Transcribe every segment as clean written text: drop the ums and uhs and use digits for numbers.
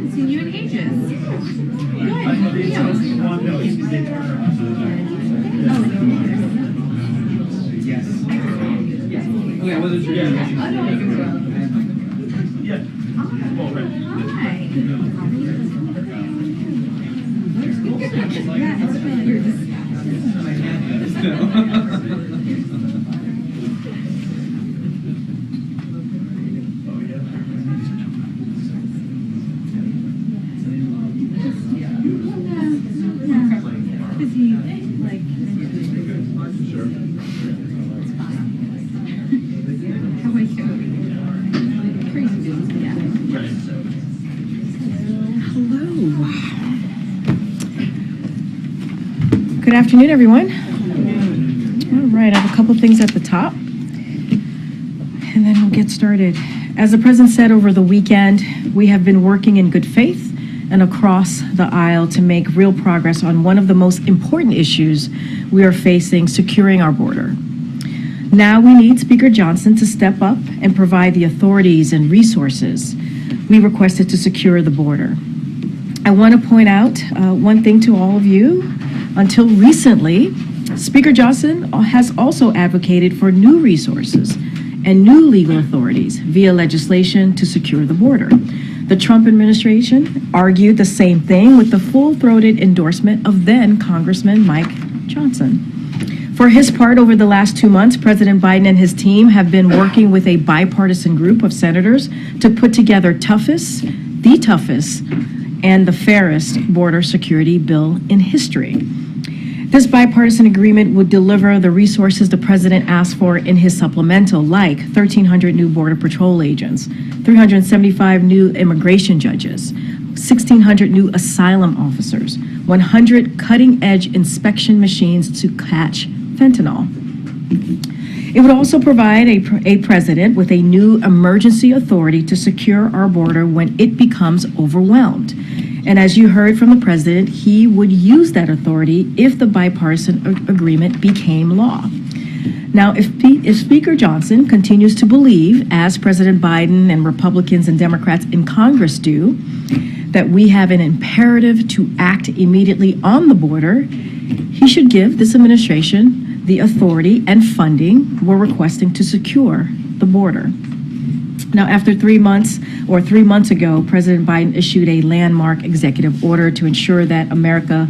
It's in you and ages. Yes. Okay, I wasn't sure. Yeah. Good afternoon, everyone. All right, I have a couple things at the top, and then we'll get started. As the President said over the weekend, we have been working in good faith and across the aisle to make real progress on one of the most important issues we are facing, securing our border. Now we need Speaker Johnson to step up and provide the authorities and resources we requested to secure the border. I want to point out one thing to all of you. Until recently, Speaker Johnson has also advocated for new resources and new legal authorities via legislation to secure the border. The Trump administration argued the same thing with the full-throated endorsement of then Congressman Mike Johnson. For his part, over the last 2 months, President Biden and his team have been working with a bipartisan group of senators to put together the toughest, and the fairest border security bill in history. This bipartisan agreement would deliver the resources the president asked for in his supplemental, like 1,300 new Border Patrol agents, 375 new immigration judges, 1,600 new asylum officers, 100 cutting-edge inspection machines to catch fentanyl. It would also provide a president with a new emergency authority to secure our border when it becomes overwhelmed. And as you heard from the president, he would use that authority if the bipartisan agreement became law. Now, if Speaker Johnson continues to believe, as President Biden and Republicans and Democrats in Congress do, that we have an imperative to act immediately on the border, he should give this administration the authority and funding we're requesting to secure the border. Now, after 3 months ago, President Biden issued a landmark executive order to ensure that America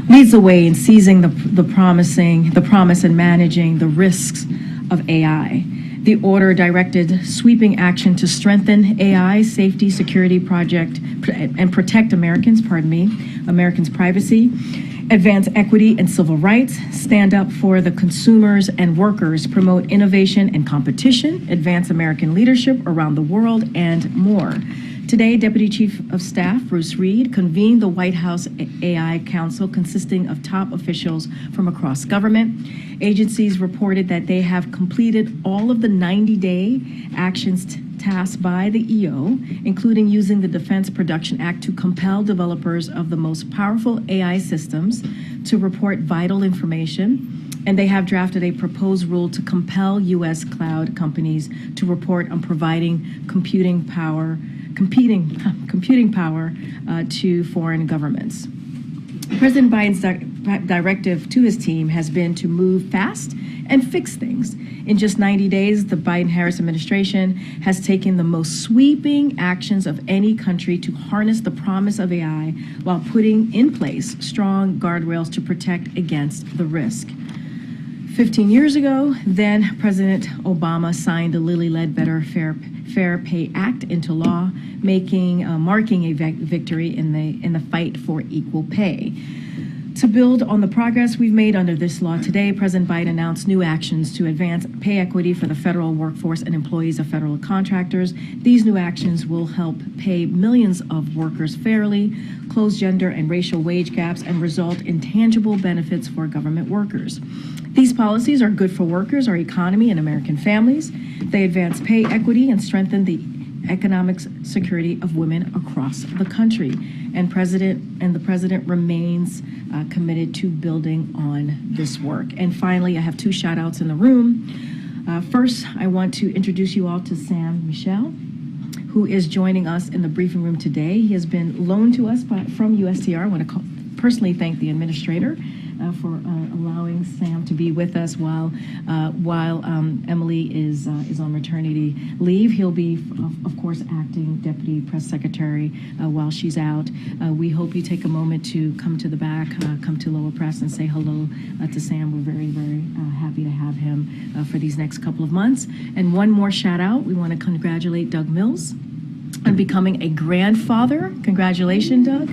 leads the way in seizing the promise and managing the risks of AI. The order directed sweeping action to strengthen AI safety, security project, and protect Americans' privacy, advance equity and civil rights, stand up for the consumers and workers, promote innovation and competition, advance American leadership around the world, and more. Today, Deputy Chief of Staff Bruce Reed convened the White House AI Council consisting of top officials from across government. Agencies reported that they have completed all of the 90-day actions tasked by the EO, including using the Defense Production Act to compel developers of the most powerful AI systems to report vital information. And they have drafted a proposed rule to compel U.S. cloud companies to report on providing computing power to foreign governments. President Biden's directive to his team has been to move fast and fix things. In just 90 days, the Biden-Harris administration has taken the most sweeping actions of any country to harness the promise of AI while putting in place strong guardrails to protect against the risk. 15 years ago, then President Obama signed the Lilly Ledbetter Fair Pay Act into law, marking a victory in the fight for equal pay. To build on the progress we've made under this law today, President Biden announced new actions to advance pay equity for the federal workforce and employees of federal contractors. These new actions will help pay millions of workers fairly, close gender and racial wage gaps, and result in tangible benefits for government workers. These policies are good for workers, our economy, and American families. They advance pay equity and strengthen the economic security of women across the country. And the president remains committed to building on this work. And finally, I have two shout outs in the room. First, I want to introduce you all to Sam Michel, who is joining us in the briefing room today. He has been loaned to us from USTR. I want to personally thank the administrator for allowing Sam to be with us while Emily is on maternity leave. He'll be, of course, acting deputy press secretary while she's out. We hope you take a moment to come to the back, come to Lower Press, and say hello to Sam. We're very, very happy to have him for these next couple of months. And one more shout out, we want to congratulate Doug Mills on becoming a grandfather. Congratulations, Doug.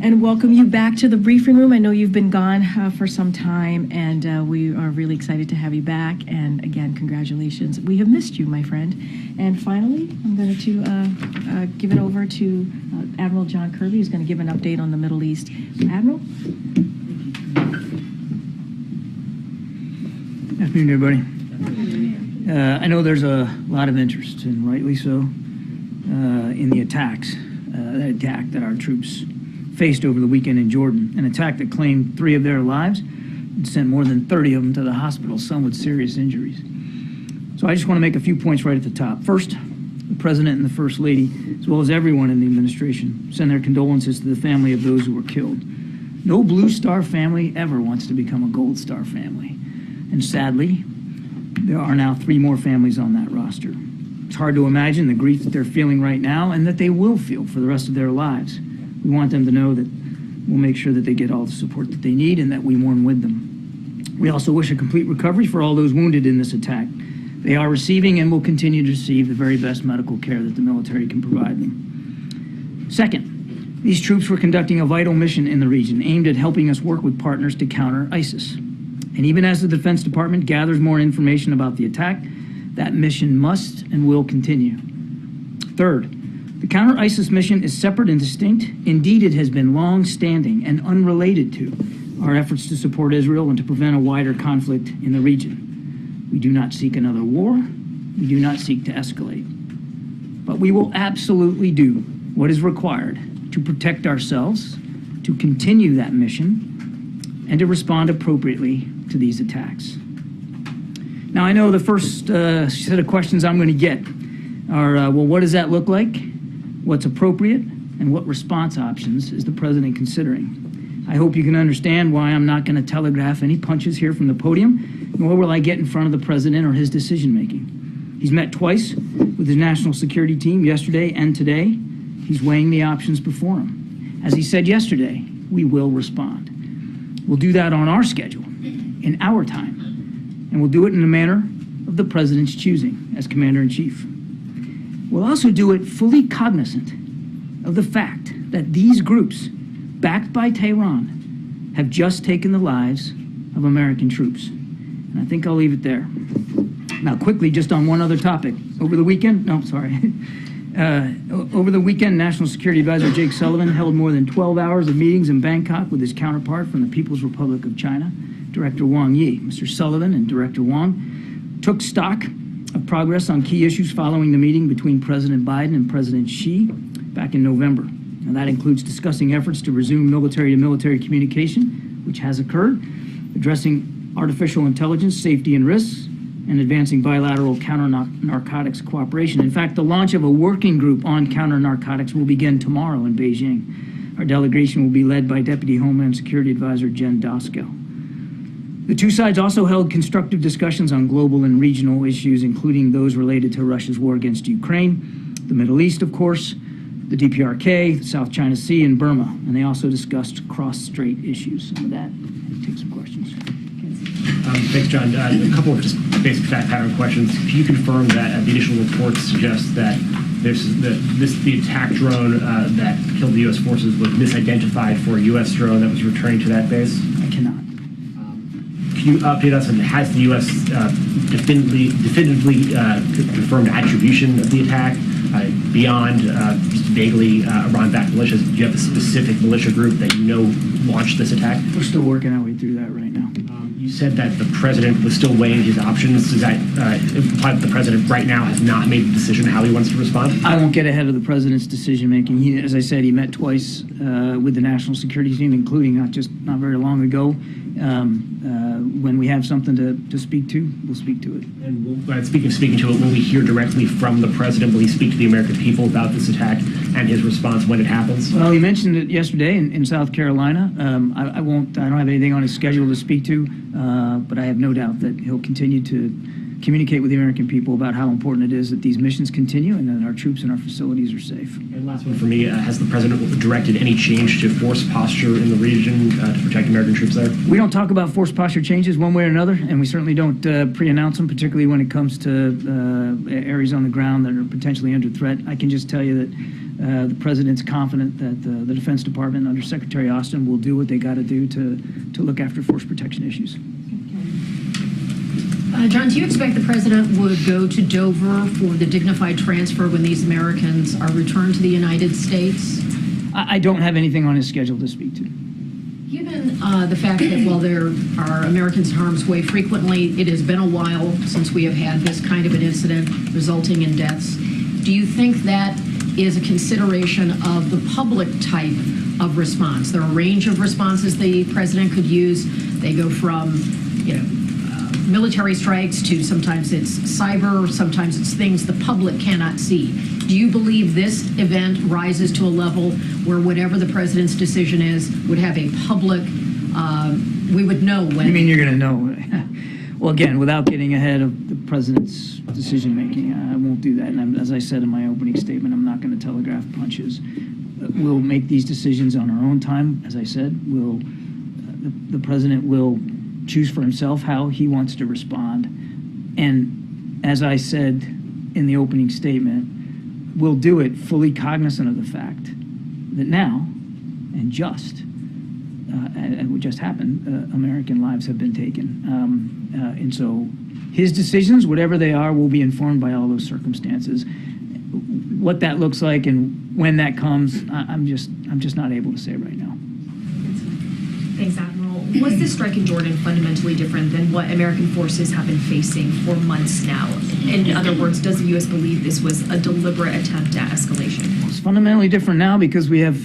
And welcome you back to the briefing room. I know you've been gone for some time, and we are really excited to have you back. And again, congratulations. We have missed you, my friend. And finally, I'm going to give it over to Admiral John Kirby, who's going to give an update on the Middle East. Admiral? Good afternoon, everybody. I know there's a lot of interest, and rightly so, in the attacks, that attack that our troops faced over the weekend in Jordan, an attack that claimed 3 of their lives and sent more than 30 of them to the hospital, some with serious injuries. So I just want to make a few points right at the top. First, the President and the First Lady, as well as everyone in the administration, send their condolences to the family of those who were killed. No Blue Star family ever wants to become a Gold Star family. And sadly, there are now 3 more families on that roster. It's hard to imagine the grief that they're feeling right now and that they will feel for the rest of their lives. We want them to know that we'll make sure that they get all the support that they need and that we mourn with them. We also wish a complete recovery for all those wounded in this attack. They are receiving and will continue to receive the very best medical care that the military can provide them. Second, these troops were conducting a vital mission in the region aimed at helping us work with partners to counter ISIS. And even as the Defense Department gathers more information about the attack, that mission must and will continue. Third, the counter-ISIS mission is separate and distinct. Indeed, it has been long-standing and unrelated to our efforts to support Israel and to prevent a wider conflict in the region. We do not seek another war. We do not seek to escalate. But we will absolutely do what is required to protect ourselves, to continue that mission, and to respond appropriately to these attacks. Now, I know the first set of questions I'm going to get are, well, what does that look like? What's appropriate, and what response options is the president considering? I hope you can understand why I'm not going to telegraph any punches here from the podium, nor will I get in front of the president or his decision-making. He's met twice with his national security team yesterday and today. He's weighing the options before him. As he said yesterday, we will respond. We'll do that on our schedule, in our time, and we'll do it in the manner of the president's choosing as commander-in-chief. We'll also do it fully cognizant of the fact that these groups, backed by Tehran, have just taken the lives of American troops. And I think I'll leave it there. Now, quickly, just on one other topic. Over the weekend, National Security Advisor Jake Sullivan held more than 12 hours of meetings in Bangkok with his counterpart from the People's Republic of China, Director Wang Yi. Mr. Sullivan and Director Wang took stock of progress on key issues following the meeting between President Biden and President Xi back in November. And that includes discussing efforts to resume military-to-military communication, which has occurred, addressing artificial intelligence, safety and risks, and advancing bilateral counter-narcotics cooperation. In fact, the launch of a working group on counter-narcotics will begin tomorrow in Beijing. Our delegation will be led by Deputy Homeland Security Advisor Jen Doskell. The two sides also held constructive discussions on global and regional issues, including those related to Russia's war against Ukraine, the Middle East, of course, the DPRK, the South China Sea, and Burma. And they also discussed cross-strait issues. And with that, I'll take some questions. Thanks, John. A couple of just basic fact pattern questions. Can you confirm that the initial reports suggest that the attack drone that killed the U.S. forces was misidentified for a U.S. drone that was returning to that base. I cannot. Can you update us on has the U.S. definitively confirmed attribution of the attack beyond just vaguely Iran-backed militias? Do you have a specific militia group that you know launched this attack? We're still working our way through that right now. You said that the president was still weighing his options. Does that imply that the president right now has not made a decision how he wants to respond? I won't get ahead of the president's decision making. As I said, he met twice with the national security team, including not very long ago. When we have something to speak to, we'll speak to it. And speaking of speaking to it, will we hear directly from the president? Will he speak to the American people about this attack and his response when it happens? Well, he mentioned it yesterday in South Carolina. I don't have anything on his schedule to speak to, but I have no doubt that he'll continue to communicate with the American people about how important it is that these missions continue and that our troops and our facilities are safe. And last one for me, has the president directed any change to force posture in the region to protect American troops there? We don't talk about force posture changes one way or another, and we certainly don't pre-announce them, particularly when it comes to areas on the ground that are potentially under threat. I can just tell you that the president's confident that the Defense Department under Secretary Austin will do what they got to do to look after force protection issues. John, do you expect the president would go to Dover for the dignified transfer when these Americans are returned to the United States? I don't have anything on his schedule to speak to. Given the fact that while there are Americans in harm's way frequently, it has been a while since we have had this kind of an incident resulting in deaths. Do you think that is a consideration of the public type of response? There are a range of responses the president could use. They go from, military strikes to sometimes it's cyber, sometimes it's things the public cannot see. Do you believe this event rises to a level where whatever the president's decision is would have a public, we would know when? You mean you're going to know? Well, again, without getting ahead of the president's decision making, I won't do that. And as I said in my opening statement, I'm not going to telegraph punches. We'll make these decisions on our own time. As I said, the president will choose for himself how he wants to respond. And as I said in the opening statement, we'll do it fully cognizant of the fact that now, and what just happened, American lives have been taken. And so his decisions, whatever they are, will be informed by all those circumstances. What that looks like and when that comes, I'm just not able to say right now. Thanks, Admiral. Was this strike in Jordan fundamentally different than what American forces have been facing for months now? In other words, does the U.S. believe this was a deliberate attempt at escalation? It's fundamentally different now because we have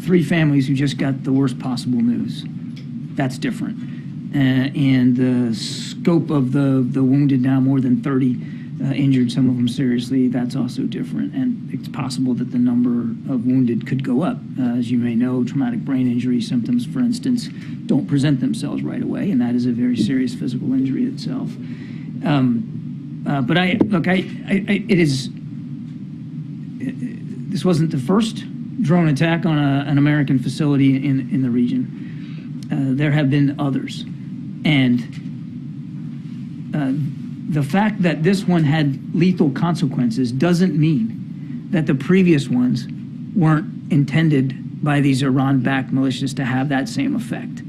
3 families who just got the worst possible news. That's different. And the scope of the wounded now, more than 30 injured, some of them seriously, that's also different. And it's possible that the number of wounded could go up. As you may know, traumatic brain injury symptoms, for instance, don't present themselves right away, and that is a very serious physical injury itself. But this wasn't the first drone attack on an American facility in the region. There have been others. And the fact that this one had lethal consequences doesn't mean that the previous ones weren't intended by these Iran-backed militias to have that same effect.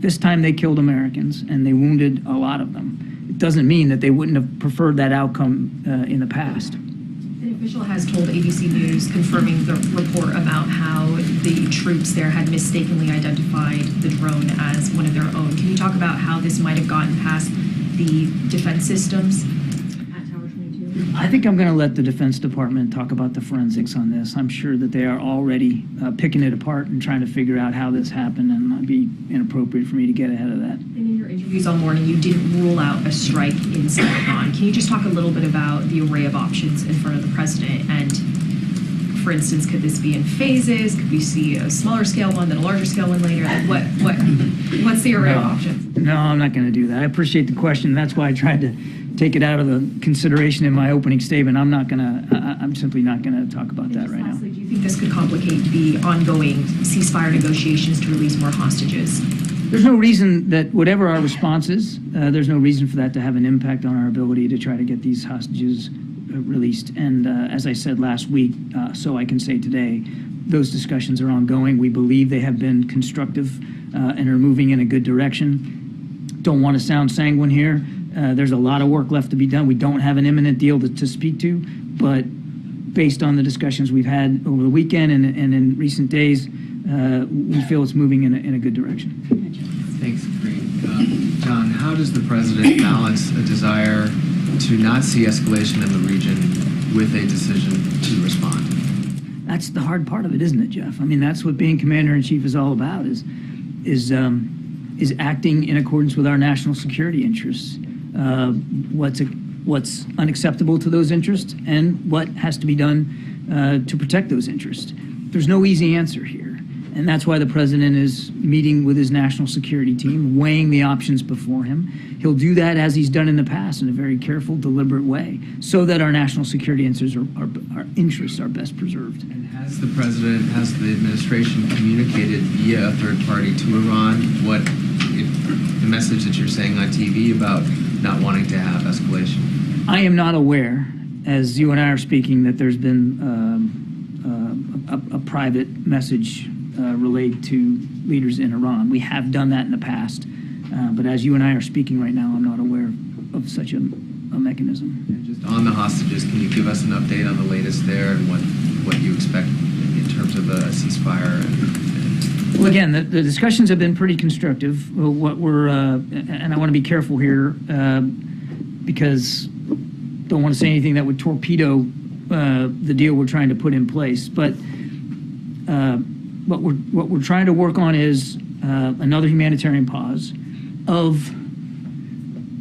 This time they killed Americans and they wounded a lot of them. It doesn't mean that they wouldn't have preferred that outcome in the past. An official has told ABC News, confirming the report about how the troops there had mistakenly identified the drone as one of their own. Can you talk about how this might have gotten past the defense systems at Tower 22? I think I'm going to let the Defense Department talk about the forensics on this. I'm sure that they are already picking it apart and trying to figure out how this happened, and it'd be inappropriate for me to get ahead of that. And in your interviews all morning, you didn't rule out a strike in Saigon. Can you just talk a little bit about the array of options in front of the president? And, for instance, could this be in phases? Could we see a smaller scale one, then a larger scale one later? Like what's the array of options? No, I'm not going to do that. I appreciate the question. That's why I tried to take it out of the consideration in my opening statement. I'm simply not going to talk about that right now. Lastly, do you think this could complicate the ongoing ceasefire negotiations to release more hostages? There's no reason that whatever our response is, there's no reason for that to have an impact on our ability to try to get these hostages released. And as I said last week, so I can say today, those discussions are ongoing. We believe they have been constructive and are moving in a good direction. Don't want to sound sanguine here. There's a lot of work left to be done. We don't have an imminent deal to speak to, but based on the discussions we've had over the weekend and in recent days, we feel it's moving in a good direction. Thanks, Karine. John, how does the president balance a desire to not see escalation in the region with a decision to respond? That's the hard part of it, isn't it, Jeff? I mean, that's what being commander-in-chief is all about, is acting in accordance with our national security interests. What's unacceptable to those interests and what has to be done to protect those interests. There's no easy answer here. And that's why the president is meeting with his national security team, weighing the options before him. He'll do that as he's done in the past in a very careful, deliberate way, so that our national security interests are best preserved. And has the administration communicated via a third party to Iran the message that you're saying on TV about not wanting to have escalation? I am not aware, as you and I are speaking, that there's been a private message relayed to leaders in Iran. We have done that in the past, but as you and I are speaking right now, I'm not aware of such a mechanism. And just on the hostages, can you give us an update on the latest there and what you expect in terms of a ceasefire? Well, again, the discussions have been pretty constructive. What we're, and I want to be careful here because don't want to say anything that would torpedo the deal we're trying to put in place. But what we're trying to work on is another humanitarian pause of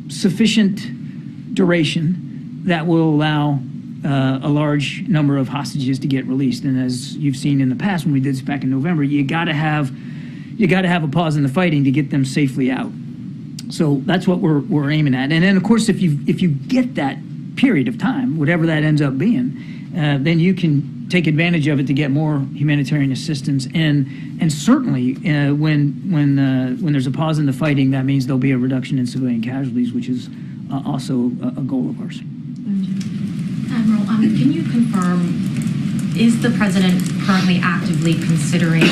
sufficient duration that will allow a large number of hostages to get released. And as you've seen in the past, when we did this back in November, you got to have a pause in the fighting to get them safely out. So that's what we're aiming at. And then, of course, if you get that period of time, whatever that ends up being, then you can take advantage of it to get more humanitarian assistance. And certainly, when there's a pause in the fighting, that means there'll be a reduction in civilian casualties, which is also a goal of ours. Admiral, can you confirm, is the president currently actively considering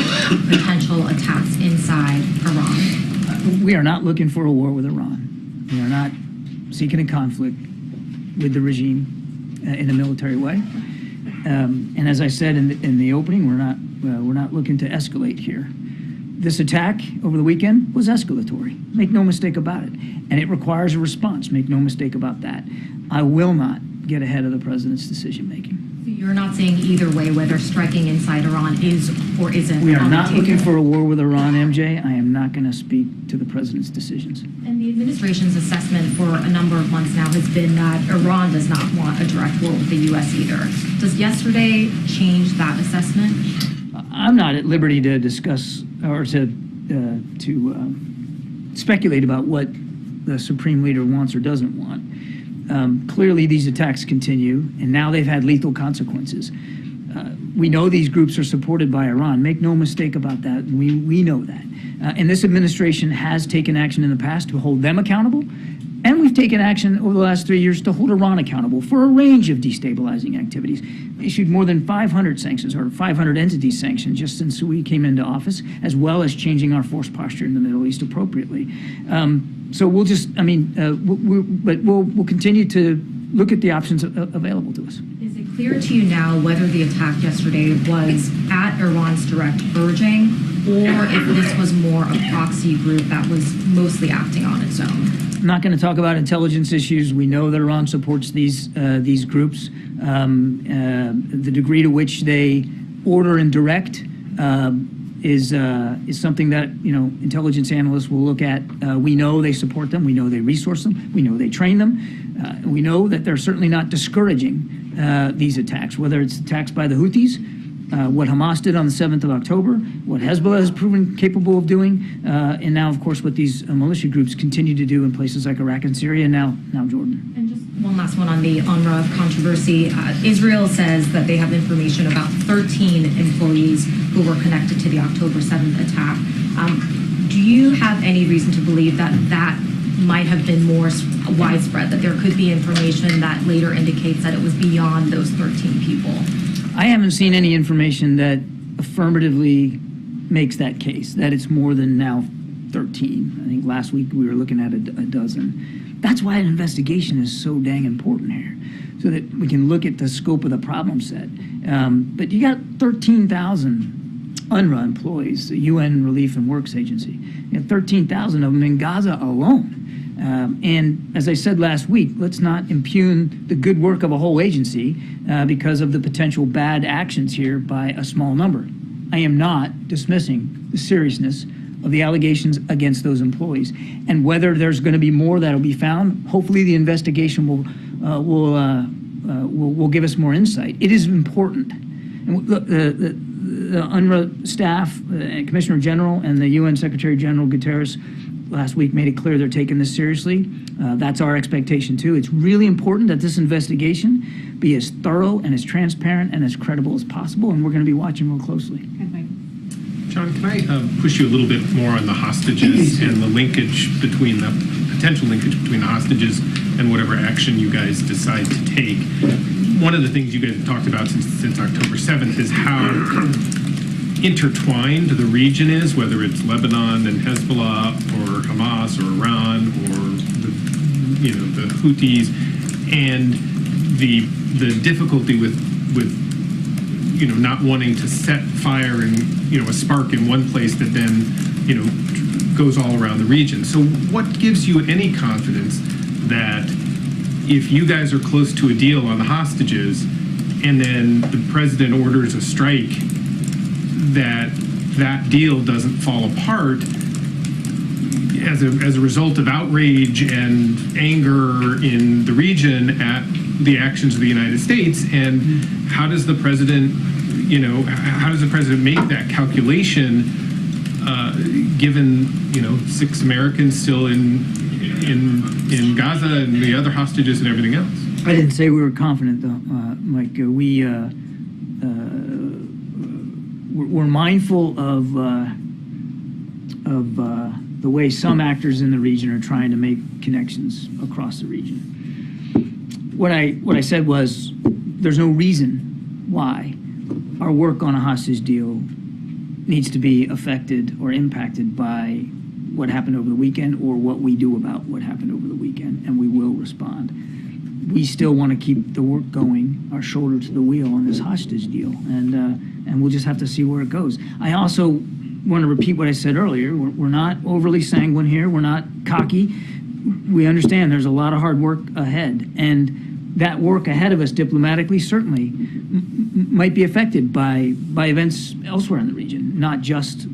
potential attacks inside Iran? We are not looking for a war with Iran. We are not seeking a conflict with the regime in a military way. And as I said in the opening, we're not looking to escalate here. This attack over the weekend was escalatory. Make no mistake about it. And it requires a response. Make no mistake about that. I will not get ahead of the president's decision making. So you're not saying either way whether striking inside Iran is or isn't. We are not looking for a war with Iran, MJ. I am not going to speak to the president's decisions. And the administration's assessment for a number of months now has been that Iran does not want a direct war with the U.S. either. Does yesterday change that assessment? I'm not at liberty to discuss or to speculate about what the supreme leader wants or doesn't want. Clearly, these attacks continue, and now they've had lethal consequences. We know these groups are supported by Iran. Make no mistake about that. We know that. And this administration has taken action in the past to hold them accountable, and we've taken action over the last 3 years to hold Iran accountable for a range of destabilizing activities. Issued more than 500 sanctions, or 500 entities sanctioned, just since we came into office, as well as changing our force posture in the Middle East appropriately. So we'll just, we'll continue to look at the options available to us. Is it clear to you now whether the attack yesterday was at Iran's direct urging, or if this was more a proxy group that was mostly acting on its own? I'm not going to talk about intelligence issues. We know that Iran supports these groups. The degree to which they order and direct is something that intelligence analysts will look at. We know they support them. We know they resource them. We know they train them. We know that they're certainly not discouraging these attacks, whether it's attacks by the Houthis, what Hamas did on the 7th of October, what Hezbollah has proven capable of doing, and now, of course, what these militia groups continue to do in places like Iraq and Syria, and now Jordan. And just one last one on the UNRWA controversy. Israel says that they have information about 13 employees who were connected to the October 7th attack. Do you have any reason to believe that might have been more widespread, that there could be information that later indicates that it was beyond those 13 people? I haven't seen any information that affirmatively makes that case, that it's more than now 13. I think last week we were looking at a dozen. That's why an investigation is so dang important here, so that we can look at the scope of the problem set. But you got 13,000 UNRWA employees, the UN Relief and Works Agency. You have 13,000 of them in Gaza alone. And as I said last week, let's not impugn the good work of a whole agency because of the potential bad actions here by a small number. I am not dismissing the seriousness of the allegations against those employees. And whether there's going to be more that will be found, hopefully the investigation will give us more insight. It is important. And look, the UNRWA staff, Commissioner General, and the UN Secretary General Guterres last week made it clear they're taking this seriously. That's our expectation too. It's really important that this investigation be as thorough and as transparent and as credible as possible, and we're going to be watching real closely. John, can I push you a little bit more on the hostages and the potential linkage between the hostages and whatever action you guys decide to take? One of the things you guys have talked about since October 7th is how intertwined the region is, whether it's Lebanon and Hezbollah or Hamas or Iran or the Houthis, and the difficulty with not wanting to set fire and a spark in one place that then goes all around the region. So what gives you any confidence that if you guys are close to a deal on the hostages and then the president orders a strike, that deal doesn't fall apart as a result of outrage and anger in the region at the actions of the United States? And how does the president make that calculation given 6 Americans still in Gaza and the other hostages and everything else? I didn't say we were confident, though, Mike. We're mindful of the way some actors in the region are trying to make connections across the region. What I said was there's no reason why our work on a hostage deal needs to be affected or impacted by what happened over the weekend or what we do about what happened over the weekend, and we will respond. We still want to keep the work going, our shoulder to the wheel on this hostage deal, and we'll just have to see where it goes. I also want to repeat what I said earlier. We're not overly sanguine here. We're not cocky. We understand there's a lot of hard work ahead, and that work ahead of us diplomatically certainly might be affected by events elsewhere in the region, not just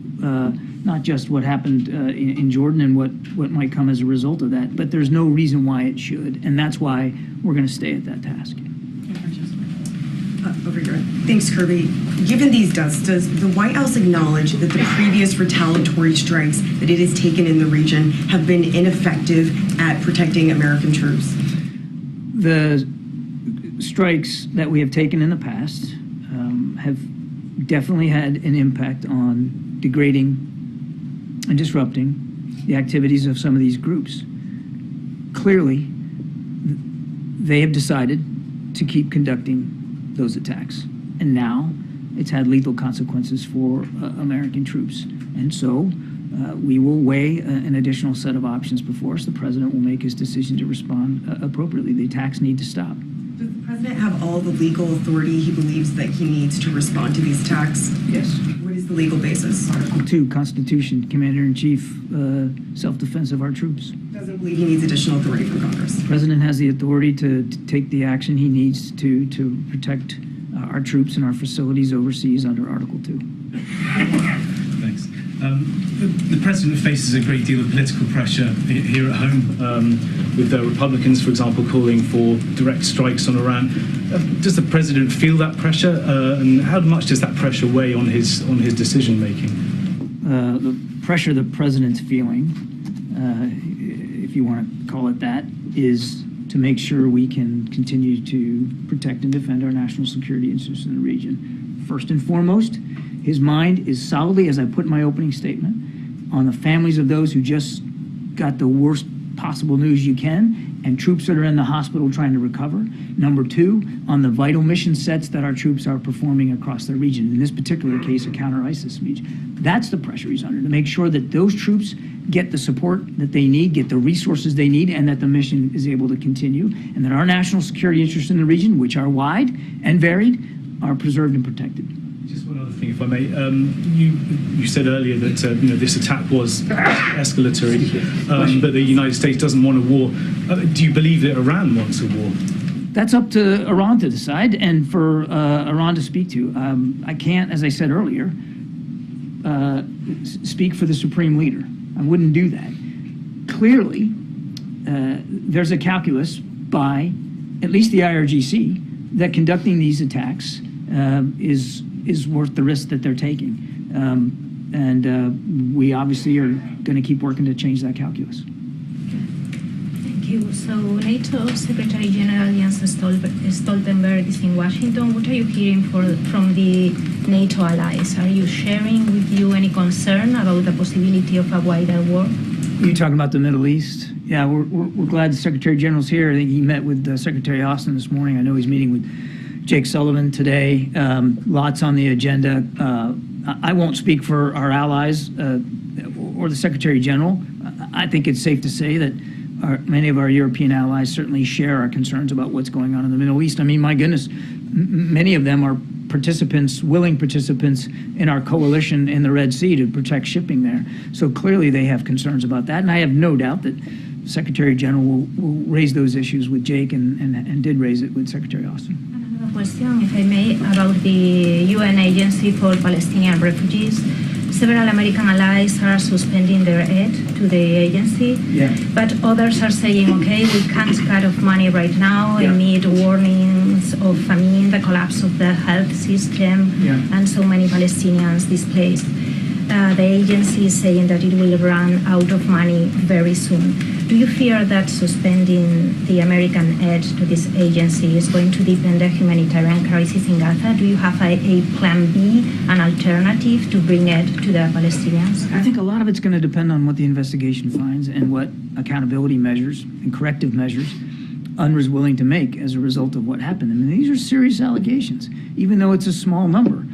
what happened in Jordan and what might come as a result of that. But there's no reason why it should, and that's why we're going to stay at that task. Over here. Thanks, Kirby. Given these deaths, does the White House acknowledge that the previous retaliatory strikes that it has taken in the region have been ineffective at protecting American troops? The strikes that we have taken in the past have definitely had an impact on degrading and disrupting the activities of some of these groups. Clearly, they have decided to keep conducting those attacks, and now it's had lethal consequences for American troops. And so we will weigh an additional set of options before us. The president will make his decision to respond appropriately. The attacks need to stop. Does the president have all the legal authority he believes that he needs to respond to these attacks? Yes. What is the legal basis? Article 2, Constitution, Commander-in-Chief, self-defense of our troops. Doesn't believe he needs additional authority from Congress. The president has the authority to take the action he needs to protect our troops and our facilities overseas under Article 2. Thanks. The president faces a great deal of political pressure here at home, with the Republicans, for example, calling for direct strikes on Iran. Does the president feel that pressure, and how much does that pressure weigh on his decision making? The pressure the president's feeling, if you want to call it that, is to make sure we can continue to protect and defend our national security interests in the region. First and foremost, his mind is solidly, as I put in my opening statement, on the families of those who just got the worst possible news you can, and troops that are in the hospital trying to recover. Number two, on the vital mission sets that our troops are performing across the region, in this particular case, a counter-ISIS region. That's the pressure he's under, to make sure that those troops get the support that they need, get the resources they need, and that the mission is able to continue, and that our national security interests in the region, which are wide and varied, are preserved and protected. Just one other thing, if I may. You said earlier that this attack was escalatory, but the United States doesn't want a war. Do you believe that Iran wants a war? That's up to Iran to decide, and for Iran to speak to. I can't, as I said earlier, speak for the supreme leader. I wouldn't do that. Clearly, there's a calculus by at least the IRGC that conducting these attacks is worth the risk that they're taking. And we obviously are going to keep working to change that calculus. Thank you. So NATO Secretary General Jens Stoltenberg is in Washington. What are you hearing from the NATO allies? Are you sharing with you any concern about the possibility of a wider war? Are you talking about the Middle East? Yeah, we're glad the Secretary General's here. I think he met with Secretary Austin this morning. I know he's meeting with Jake Sullivan today. Lots on the agenda. I won't speak for our allies or the Secretary General. I think it's safe to say that many of our European allies certainly share our concerns about what's going on in the Middle East. I mean, my goodness, many of them are participants, willing participants in our coalition in the Red Sea to protect shipping there. So clearly they have concerns about that. And I have no doubt that Secretary General will raise those issues with Jake and did raise it with Secretary Austin. Another question, if I may, about the UN Agency for Palestinian Refugees. Several American allies are suspending their aid to the agency, but others are saying, okay, we can't cut off money right now amid warnings of famine, the collapse of the health system, and so many Palestinians displaced. The agency is saying that it will run out of money very soon. Do you fear that suspending the American aid to this agency is going to deepen the humanitarian crisis in Gaza? Do you have a plan B, an alternative to bring aid to the Palestinians? I think a lot of it's going to depend on what the investigation finds and what accountability measures and corrective measures UNRWA is willing to make as a result of what happened. I mean, these are serious allegations, even though it's a small number.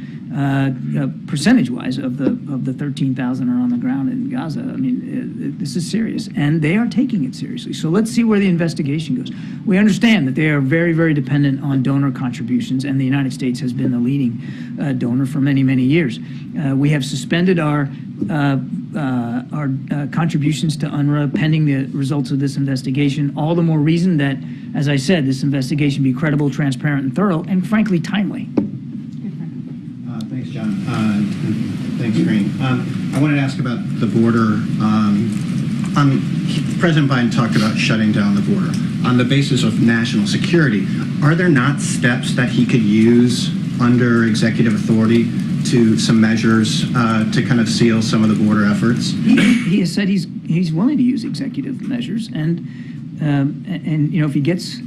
Percentage-wise of the 13,000 are on the ground in Gaza. I mean, this is serious, and they are taking it seriously. So let's see where the investigation goes. We understand that they are very, very dependent on donor contributions, and the United States has been the leading donor for many, many years. We have suspended our contributions to UNRWA pending the results of this investigation. All the more reason that, as I said, this investigation be credible, transparent, and thorough, and frankly, timely. Thanks, John. Thanks, Karine. I wanted to ask about the border. President Biden talked about shutting down the border on the basis of national security. Are there not steps that he could use under executive authority to some measures to kind of seal some of the border efforts? He has said he's willing to use executive measures, and you know, if he gets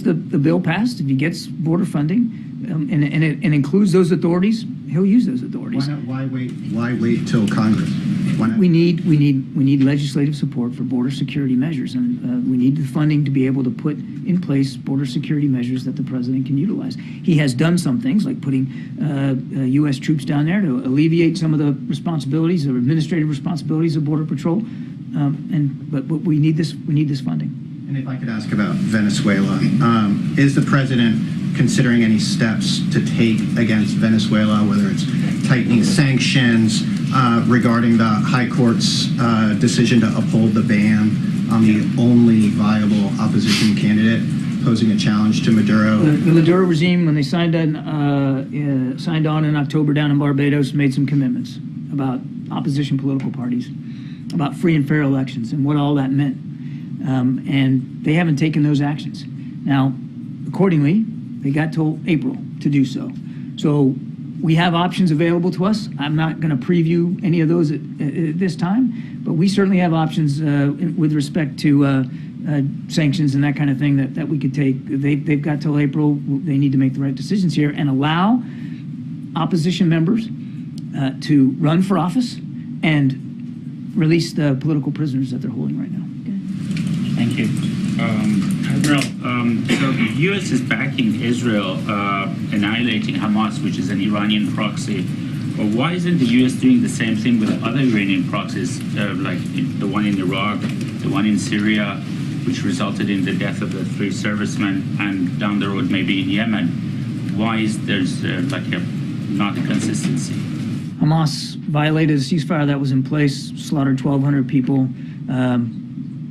the bill passed, if he gets border funding, and it includes those authorities, he'll use those authorities. Why wait till Congress? Why not? We need legislative support for border security measures, and we need the funding to be able to put in place border security measures that the president can utilize. He has done some things like putting U.S. troops down there to alleviate some of the responsibilities or administrative responsibilities of Border Patrol, but we need this funding. And if I could ask about Venezuela, is the president considering any steps to take against Venezuela, whether it's tightening sanctions regarding the High Court's decision to uphold the ban on the only viable opposition candidate posing a challenge to Maduro? The Maduro regime, when they signed on in October down in Barbados, made some commitments about opposition political parties, about free and fair elections, and what all that meant. And they haven't taken those actions. Now, accordingly, they got till April to do so. So we have options available to us. I'm not going to preview any of those at this time, but we certainly have options with respect to sanctions and that kind of thing that we could take. They've got till April. They need to make the right decisions here and allow opposition members to run for office and release the political prisoners that they're holding right now. Good. Thank you. Admiral, so the U.S. is backing Israel annihilating Hamas, which is an Iranian proxy. But why isn't the U.S. doing the same thing with other Iranian proxies, like the one in Iraq, the one in Syria, which resulted in the death of the 3 servicemen, and down the road maybe in Yemen? Why is there's not a consistency? Hamas violated a ceasefire that was in place, slaughtered 1,200 people,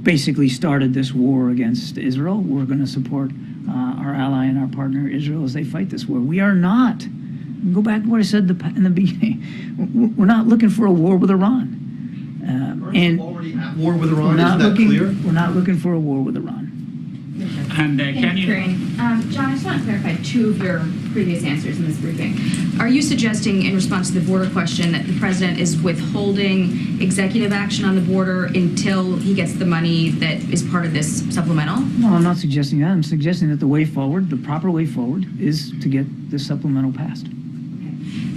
basically started this war against Israel. We're going to support our ally and our partner Israel as they fight this war. We are not. Go back to what I said in the beginning. We're not looking for a war with Iran. And already at war with Iran. Isn't that clear? We're not looking for a war with Iran. And can you? John, I just want to clarify 2 of your previous answers in this briefing. Are you suggesting, in response to the border question, that the president is withholding executive action on the border until he gets the money that is part of this supplemental? No, I'm not suggesting that. I'm suggesting that the way forward, the proper way forward, is to get this supplemental passed.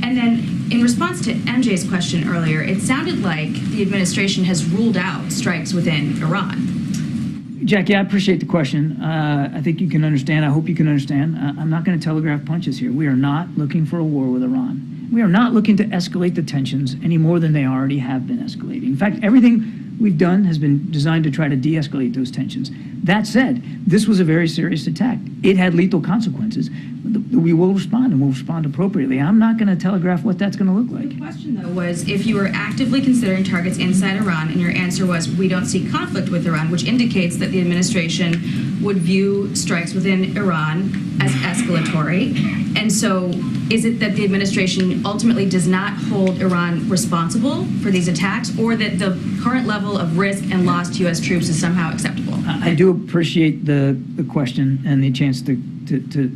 And then, in response to MJ's question earlier, it sounded like the administration has ruled out strikes within Iran. Jackie, I appreciate the question. I think you can understand. I hope you can understand. I'm not going to telegraph punches here. We are not looking for a war with Iran. We are not looking to escalate the tensions any more than they already have been escalating. In fact, everything we've done has been designed to try to de-escalate those tensions. That said, this was a very serious attack. It had lethal consequences. We will respond, and we'll respond appropriately. I'm not going to telegraph what that's going to look like. The question, though, was if you were actively considering targets inside Iran, and your answer was, we don't see conflict with Iran, which indicates that the administration would view strikes within Iran as escalatory. And so is it that the administration ultimately does not hold Iran responsible for these attacks, or that the current level of risk and loss to U.S. troops is somehow acceptable? I do appreciate the question and the chance to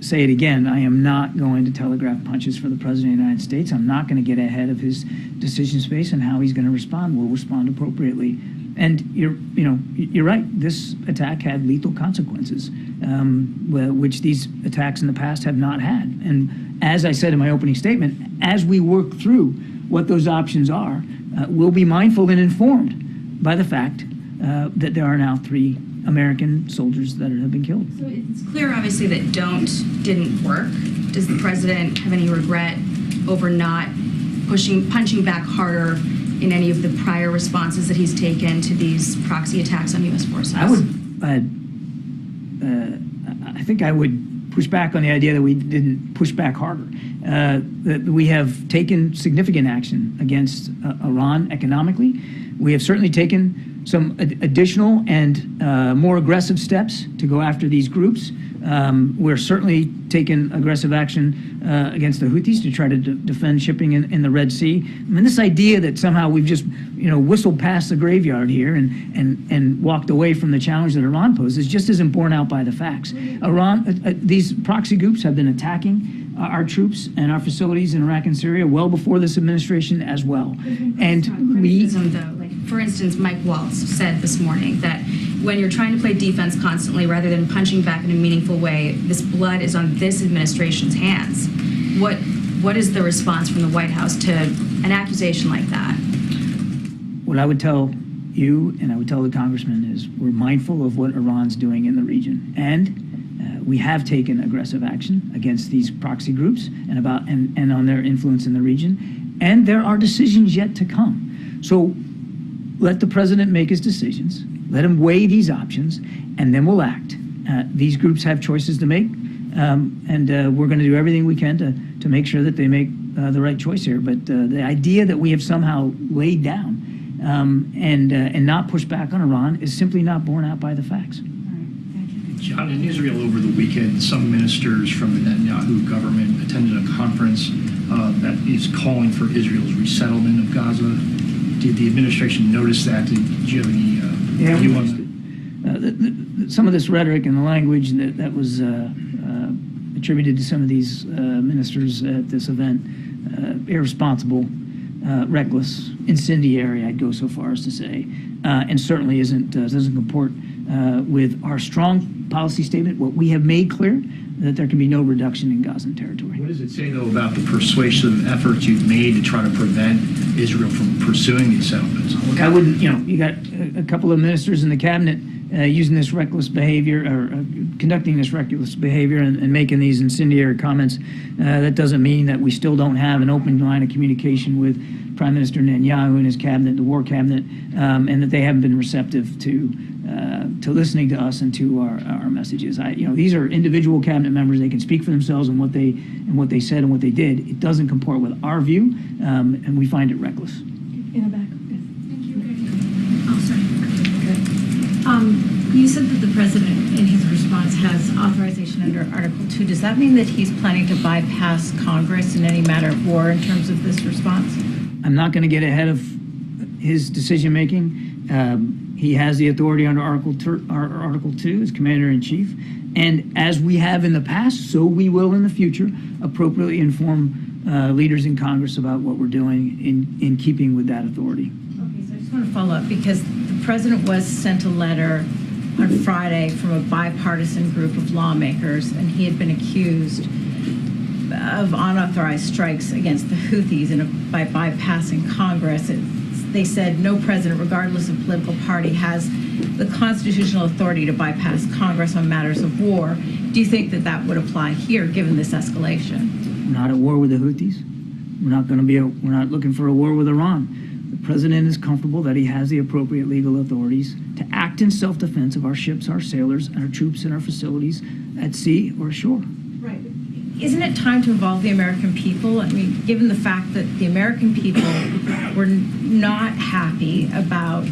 say it again. I am not going to telegraph punches for the President of the United States. I'm not going to get ahead of his decision space and how he's going to respond. We'll respond appropriately. And you're right. This attack had lethal consequences, which these attacks in the past have not had. And as I said in my opening statement, as we work through what those options are, we'll be mindful and informed by the fact that there are now 3 American soldiers that have been killed. So it's clear, obviously, that didn't work. Does the president have any regret over not punching back harder in any of the prior responses that he's taken to these proxy attacks on U.S. forces? I think I would push back on the idea that we didn't push back harder. That we have taken significant action against Iran economically. We have certainly taken some additional and more aggressive steps to go after these groups. We're certainly taking aggressive action against the Houthis to try to defend shipping in the Red Sea. I mean, this idea that somehow we've just whistled past the graveyard here and walked away from the challenge that Iran poses just isn't borne out by the facts. These proxy groups have been attacking our troops and our facilities in Iraq and Syria well before this administration as well. And we... For instance, Mike Waltz said this morning that when you're trying to play defense constantly rather than punching back in a meaningful way, this blood is on this administration's hands. What is the response from the White House to an accusation like that? What I would tell you and I would tell the congressman is we're mindful of what Iran's doing in the region, and we have taken aggressive action against these proxy groups and on their influence in the region, and there are decisions yet to come. So let the president make his decisions, let him weigh these options, and then we'll act. These groups have choices to make, and we're going to do everything we can to make sure that they make the right choice here. But the idea that we have somehow laid down and not pushed back on Iran is simply not borne out by the facts. John, in Israel over the weekend, some ministers from the Netanyahu government attended a conference that is calling for Israel's resettlement of Gaza. Did the administration notice that? Did you have any view on that? Some of this rhetoric and the language that was attributed to some of these ministers at this event, irresponsible, reckless, incendiary, I'd go so far as to say, and certainly doesn't comport with our strong policy statement. What we have made clear that there can be no reduction in Gazan territory. What does it say, though, about the persuasive efforts you've made to try to prevent Israel from pursuing these settlements? Look, I wouldn't, you got a couple of ministers in the cabinet using this reckless behavior or conducting this reckless behavior and making these incendiary comments, that doesn't mean that we still don't have an open line of communication with Prime Minister Netanyahu and his cabinet, the war cabinet, and that they haven't been receptive to listening to us and to our messages. These are individual cabinet members. They can speak for themselves and what they said and what they did. It doesn't comport with our view, and we find it reckless. In the back. Oh, sorry. You said that the president, in his response, has authorization under Article 2. Does that mean that he's planning to bypass Congress in any matter of war in terms of this response? I'm not going to get ahead of his decision-making. He has the authority under Article 2 as Commander-in-Chief. And as we have in the past, so we will in the future appropriately inform leaders in Congress about what we're doing in keeping with that authority. Okay, so I just want to follow up because the president was sent a letter on Friday from a bipartisan group of lawmakers, and he had been accused of unauthorized strikes against the Houthis by bypassing Congress. They said no president, regardless of political party, has the constitutional authority to bypass Congress on matters of war. Do you think that that would apply here, given this escalation? We're not at war with the Houthis. We're not looking for a war with Iran. The president is comfortable that he has the appropriate legal authorities to act in self-defense of our ships, our sailors, and our troops and our facilities at sea or ashore. Right. Isn't it time to involve the American people? I mean, given the fact that the American people were not happy about,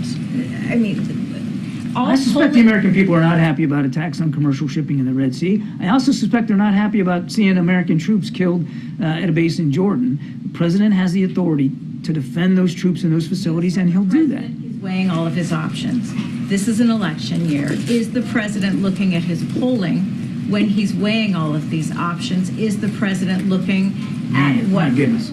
I suspect the American people are not happy about attacks on commercial shipping in the Red Sea. I also suspect they're not happy about seeing American troops killed at a base in Jordan. The president has the authority to defend those troops and those facilities, and he'll do that. He's weighing all of his options. This is an election year. Is the president looking at his polling when he's weighing all of these options? Is the president looking at what? My goodness.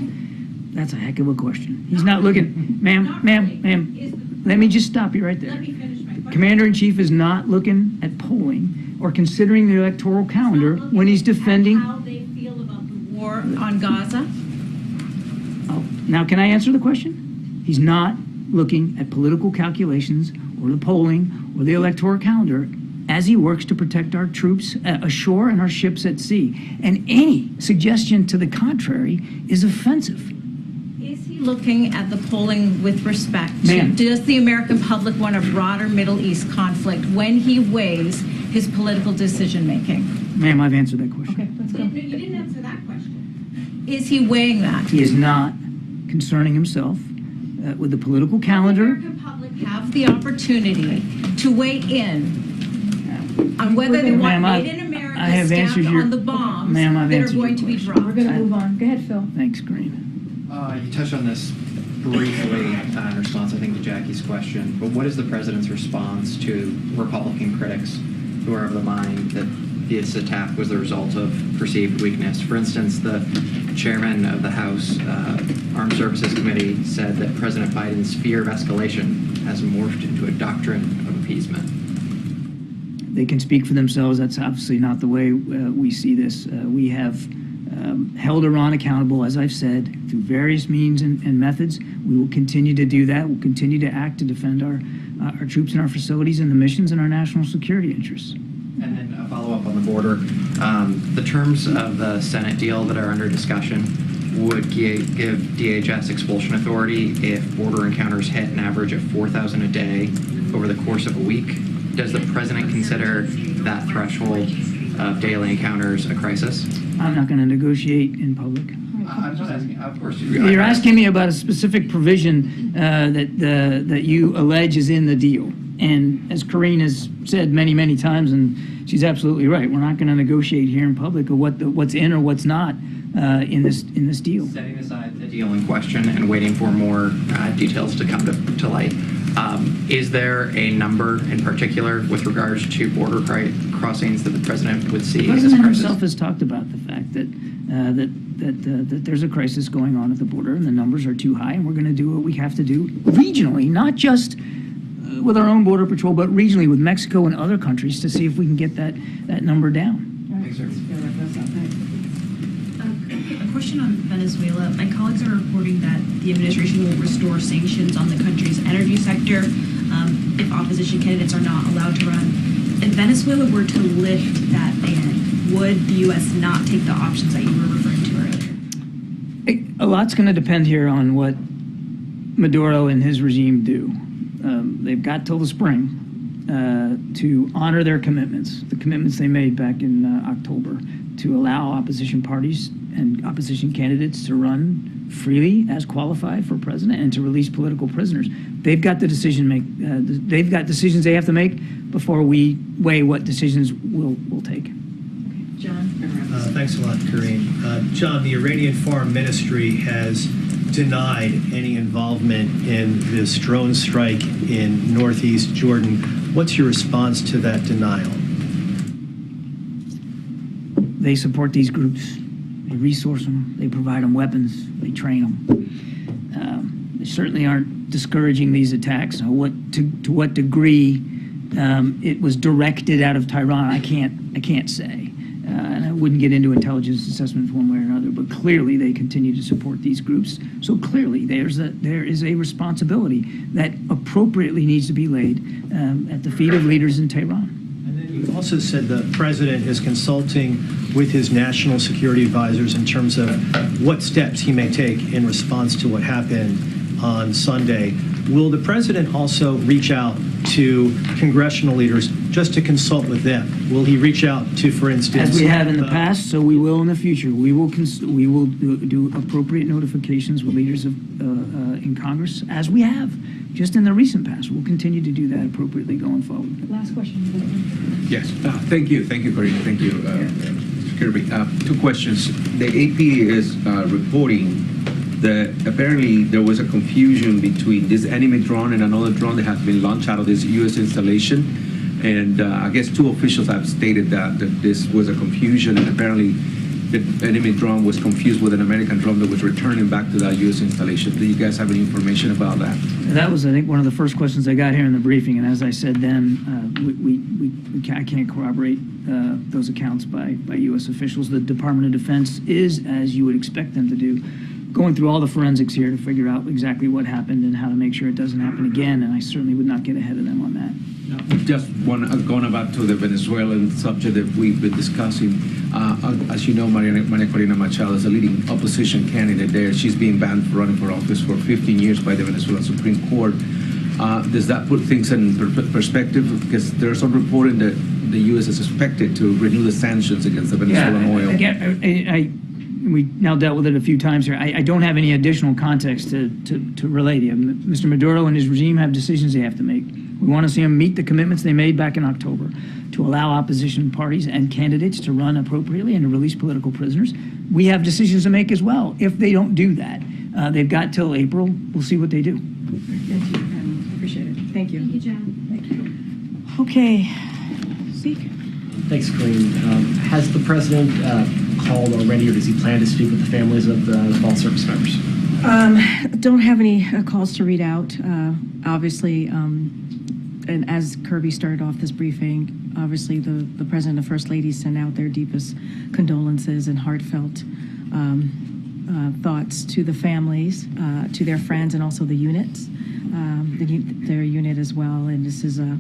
That's a heck of a question. He's not looking, ma'am, let me just stop you right there. Let me finish my question. Commander-in-Chief is not looking at polling or considering the electoral calendar when he's defending. How they feel about the war on Gaza? Oh, now, can I answer the question? He's not looking at political calculations or the polling or the electoral calendar as he works to protect our troops ashore and our ships at sea. And any suggestion to the contrary is offensive. Is he looking at the polling with respect to, does the American public want a broader Middle East conflict when he weighs his political decision-making? Ma'am, I've answered that question. Okay, let's go. You didn't answer that question. Is he weighing that? He is not concerning himself with the political calendar. The American public have the opportunity to weigh in on whether they want Made in America stamped on the bombs that are going to be dropped. We're going to move on. Go ahead, Phil. Thanks, Karine. You touched on this briefly in response, I think, to Jackie's question, but what is the president's response to Republican critics who are of the mind that this attack was the result of perceived weakness? For instance, the chairman of the House Armed Services Committee said that President Biden's fear of escalation has morphed into a doctrine of appeasement. They can speak for themselves. That's obviously not the way we see this. We have held Iran accountable, as I've said, through various means and methods. We will continue to do that. We'll continue to act to defend our troops and our facilities and the missions and our national security interests. And then a follow-up on the border. The terms of the Senate deal that are under discussion would give DHS expulsion authority if border encounters hit an average of 4,000 a day over the course of a week. Does the president consider that threshold of daily encounters a crisis? I'm not going to negotiate in public. I'm just asking, of course. You're asking me about a specific provision that you allege is in the deal. And as Karine has said many, many times, and she's absolutely right, we're not going to negotiate here in public of what's in or what's not in this deal. Setting aside the deal in question and waiting for more details to come to light, is there a number in particular with regards to border crossings that the president would see as a crisis? The president himself has talked about the fact that there's a crisis going on at the border and the numbers are too high, and we're going to do what we have to do regionally, not just with our own border patrol, but regionally with Mexico and other countries to see if we can get that number down. Thanks, sir. A question on Venezuela. My colleagues are reporting that the administration will restore sanctions on the country's energy sector. if opposition candidates are not allowed to run. If Venezuela were to lift that ban, would the U.S. not take the options that you were referring to earlier? A lot's going to depend here on what Maduro and his regime do. They've got till the spring to honor their commitments, the commitments they made back in October, to allow opposition parties and opposition candidates to run freely as qualified for president and to release political prisoners. They've got the they've got decisions they have to make before we weigh what decisions we'll take. John? Thanks a lot, Karine. John, the Iranian Foreign Ministry has denied any involvement in this drone strike in northeast Jordan. What's your response to that denial? They support these groups. They resource them. They provide them weapons. They train them. They certainly aren't discouraging these attacks. To what degree it was directed out of Tehran, I can't say. And I wouldn't get into intelligence assessments one way or another, but clearly they continue to support these groups. So clearly there is a responsibility that appropriately needs to be laid at the feet of leaders in Tehran. And then you also said the president is consulting with his national security advisors in terms of what steps he may take in response to what happened on Sunday. Will the president also reach out to congressional leaders just to consult with them? Will he reach out to, for instance, as we have in the past, so we will in the future. We will do appropriate notifications with leaders in Congress, as we have just in the recent past. We'll continue to do that appropriately going forward. Last question. Yes. Thank you, Karine. Thank you, Mr. Kirby. Two questions. The AP is reporting that apparently there was a confusion between this enemy drone and another drone that has been launched out of this U.S. installation. And I guess two officials have stated that this was a confusion, and apparently the enemy drone was confused with an American drone that was returning back to that U.S. installation. Do you guys have any information about that? That was, I think, one of the first questions I got here in the briefing. And as I said then, I can't corroborate those accounts by U.S. officials. The Department of Defense is, as you would expect them to do, going through all the forensics here to figure out exactly what happened and how to make sure it doesn't happen again, and I certainly would not get ahead of them on that. Just going back to the Venezuelan subject that we've been discussing, as you know, Maria Corina Machado is a leading opposition candidate there. She's being banned for running for office for 15 years by the Venezuelan Supreme Court. Does that put things in perspective? Because there's some reporting that the U.S. is expected to renew the sanctions against the Venezuelan oil. Again, we now dealt with it a few times here. I don't have any additional context to relay to you. Mr. Maduro and his regime have decisions they have to make. We want to see them meet the commitments they made back in October to allow opposition parties and candidates to run appropriately and to release political prisoners. We have decisions to make as well. If they don't do that, they've got till April. We'll see what they do. Thank you. Appreciate it. Thank you. Thank you, John. Thank you. Okay. Speak. Thanks, Karine. Has the president called already, or does he plan to speak with the families of the fallen service members? Don't have any calls to read out. Obviously, and as Kirby started off this briefing, obviously the president and the first lady sent out their deepest condolences and heartfelt thoughts to the families, to their friends, and also the units, their unit as well. And this is a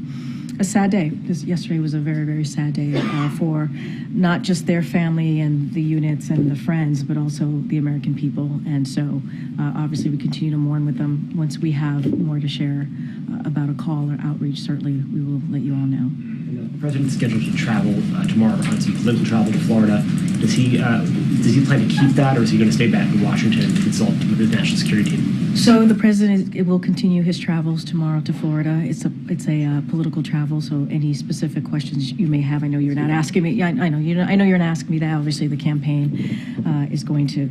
sad day. Yesterday was a very, very sad day for not just their family and the units and the friends, but also the American people. And so obviously we continue to mourn with them. Once we have more to share about a call or outreach, certainly we will let you all know. The president's scheduled to travel tomorrow on some political travel to Florida. Does he plan to keep that, or is he going to stay back in Washington to consult with his national security team? So the president will continue his travels tomorrow to Florida. It's a political travel. So any specific questions you may have, I know you're not asking me. Yeah, I know you're not asking me that. Obviously, the campaign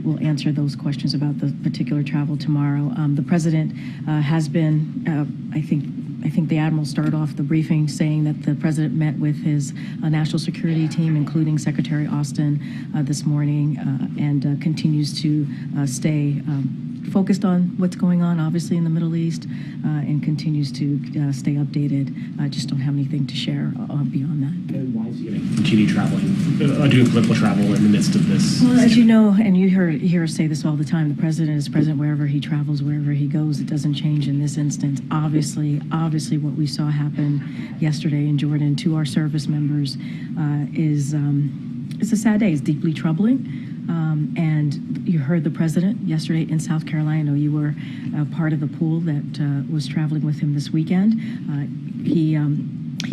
will answer those questions about the particular travel tomorrow. The president has been, I think the admiral started off the briefing saying that the president met with his national security team, including Secretary Austin, this morning, and continues to stay focused on what's going on, obviously, in the Middle East, and continues to stay updated. I just don't have anything to share beyond that. And why is he going to continue traveling, doing political travel in the midst of this? Well, as you know, and you hear us say this all the time, the president is president wherever he travels, wherever he goes. It doesn't change in this instance. Obviously, what we saw happen yesterday in Jordan to our service members is it's a sad day. It's deeply troubling. And you heard the president yesterday in South Carolina. I know you were part of the pool that was traveling with him this weekend. He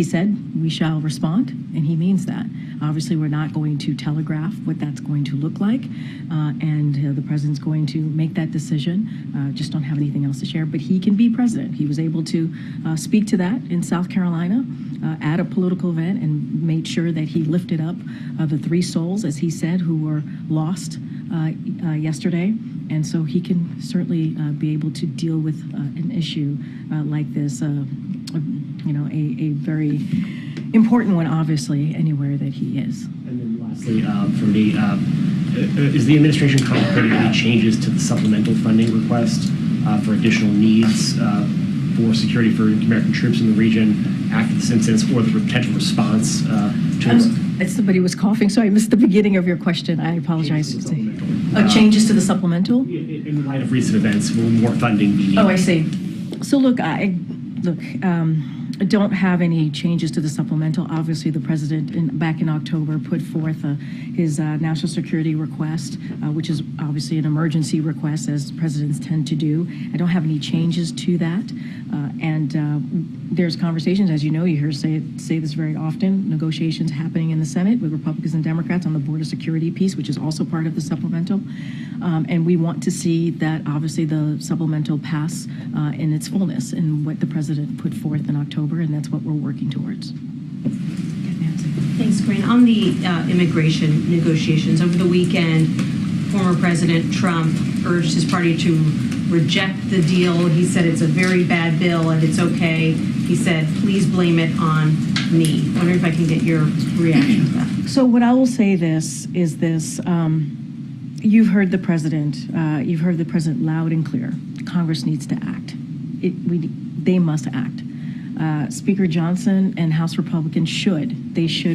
said, we shall respond, and he means that. Obviously, we're not going to telegraph what that's going to look like, and the president's going to make that decision. Just don't have anything else to share, but he can be president. He was able to speak to that in South Carolina at a political event and made sure that he lifted up the 3 souls, as he said, who were lost yesterday. And so he can certainly be able to deal with an issue like this, a very important one, obviously, anywhere that he is. And then lastly, for me, is the administration contemplating any changes to the supplemental funding request for additional needs for security for American troops in the region after this incident, or the potential response to Somebody was coughing, so I missed the beginning of your question. I apologize. Changes to the supplemental? In light of recent events, will more funding be needed? Oh, I see. So look, I don't have any changes to the supplemental. Obviously, the president back in October put forth his national security request, which is obviously an emergency request, as presidents tend to do. I don't have any changes to that. There's conversations, as you know, you hear say this very often, negotiations happening in the Senate with Republicans and Democrats on the border security piece, which is also part of the supplemental. And we want to see that, obviously, the supplemental pass in its fullness and what the president put forth in October, and that's what we're working towards. Thanks, Karine. On the immigration negotiations, over the weekend, former President Trump urged his party to reject the deal. He said it's a very bad bill and it's okay. He said, please blame it on me. I wonder if I can get your reaction to that. So what I will say is this. You've heard the president. You've heard the president loud and clear. Congress needs to act. They must act. Speaker Johnson and House Republicans should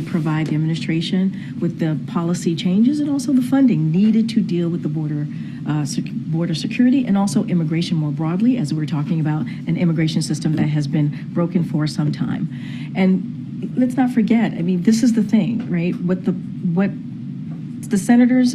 provide the administration with the policy changes and also the funding needed to deal with the border security and also immigration more broadly, as we're talking about an immigration system that has been broken for some time. And let's not forget, I mean, this is the thing, right? What the senators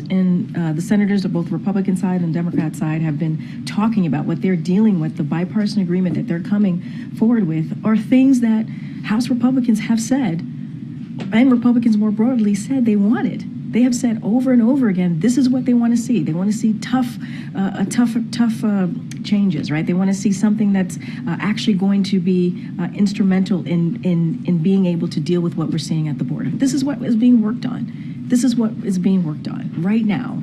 of both Republican side and Democrat side have been talking about, what they're dealing with, the bipartisan agreement that they're coming forward with, are things that House Republicans have said, and Republicans more broadly said they wanted. They have said over and over again, this is what they want to see. They want to see tough changes, right? They want to see something that's actually going to be instrumental in being able to deal with what we're seeing at the border. This is what is being worked on. This is what is being worked on right now.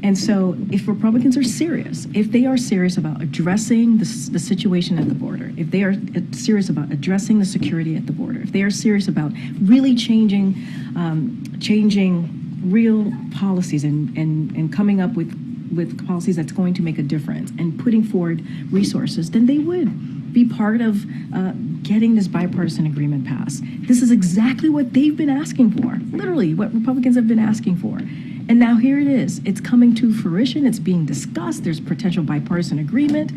And so if Republicans are serious, if they are serious about addressing the situation at the border, if they are serious about addressing the security at the border, if they are serious about really changing real policies and coming up with policies that's going to make a difference and putting forward resources, then they would be part of getting this bipartisan agreement passed. This is exactly what they've been asking for, literally what Republicans have been asking for. And now here it is. It's coming to fruition. It's being discussed. There's potential bipartisan agreement.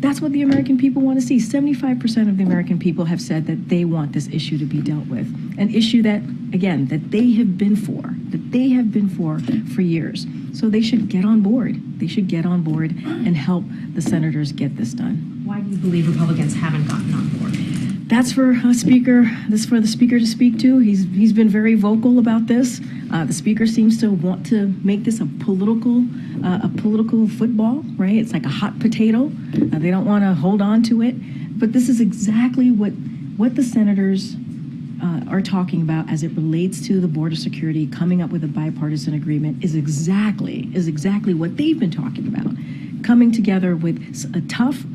That's what the American people want to see. 75% of the American people have said that they want this issue to be dealt with. An issue that, again, that they have been for years. So they should get on board. They should get on board and help the senators get this done. Why do you believe Republicans haven't gotten on board? That's for Speaker. This is for the Speaker to speak to. He's been very vocal about this. The Speaker seems to want to make this a political football, right? It's like a hot potato. They don't want to hold on to it. But this is exactly what the senators are talking about as it relates to the border security. Coming up with a bipartisan agreement is exactly what they've been talking about. Coming together with a tough,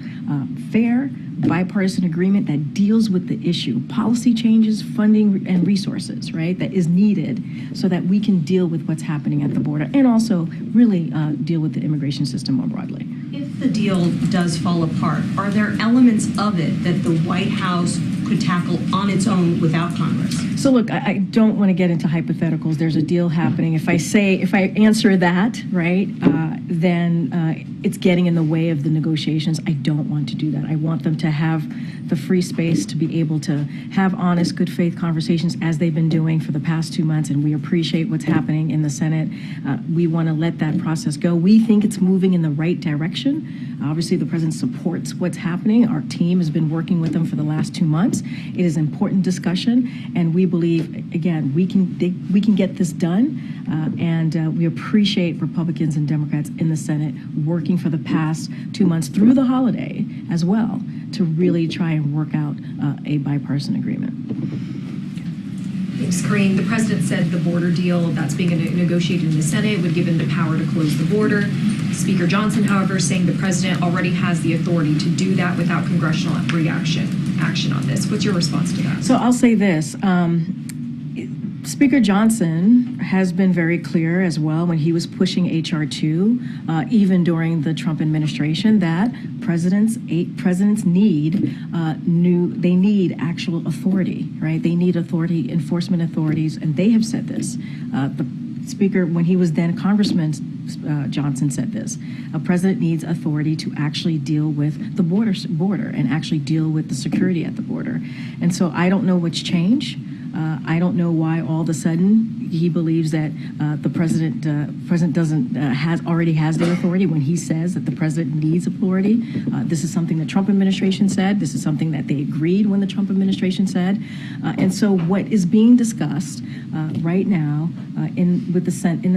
fair, bipartisan agreement that deals with the issue, policy changes, funding, and resources, right, that is needed so that we can deal with what's happening at the border and also really deal with the immigration system more broadly. If the deal does fall apart, are there elements of it that the White House could tackle on its own without Congress? So look, I don't want to get into hypotheticals. There's a deal happening. If I answer that, right, then it's getting in the way of the negotiations. I don't want to do that. I want them to have the free space to be able to have honest, good faith conversations as they've been doing for the past 2 months, and we appreciate what's happening in the Senate. We want to let that process go. We think it's moving in the right direction. Obviously, the president supports what's happening. Our team has been working with them for the last 2 months. It is important discussion, and we believe, again, we can get this done, and we appreciate Republicans and Democrats in the Senate working for the past 2 months through the holiday as well to really try and work out a bipartisan agreement. Thanks, Karine. The president said the border deal that's being negotiated in the Senate would give him the power to close the border. Speaker Johnson, however, saying the president already has the authority to do that without congressional action on this. What's your response to that? So I'll say this. Speaker Johnson has been very clear as well when he was pushing H.R. 2, even during the Trump administration, that presidents need actual authority, right? They need authority, enforcement authorities, and they have said this. The Speaker, when he was then Congressman Johnson, said this: a president needs authority to actually deal with the border and actually deal with the security at the border. And so I don't know what's changed. I don't know why all of a sudden he believes that the president already has the authority when he says that the president needs authority. This is something the Trump administration said. This is something that they agreed when the Trump administration said. And so what is being discussed right now in the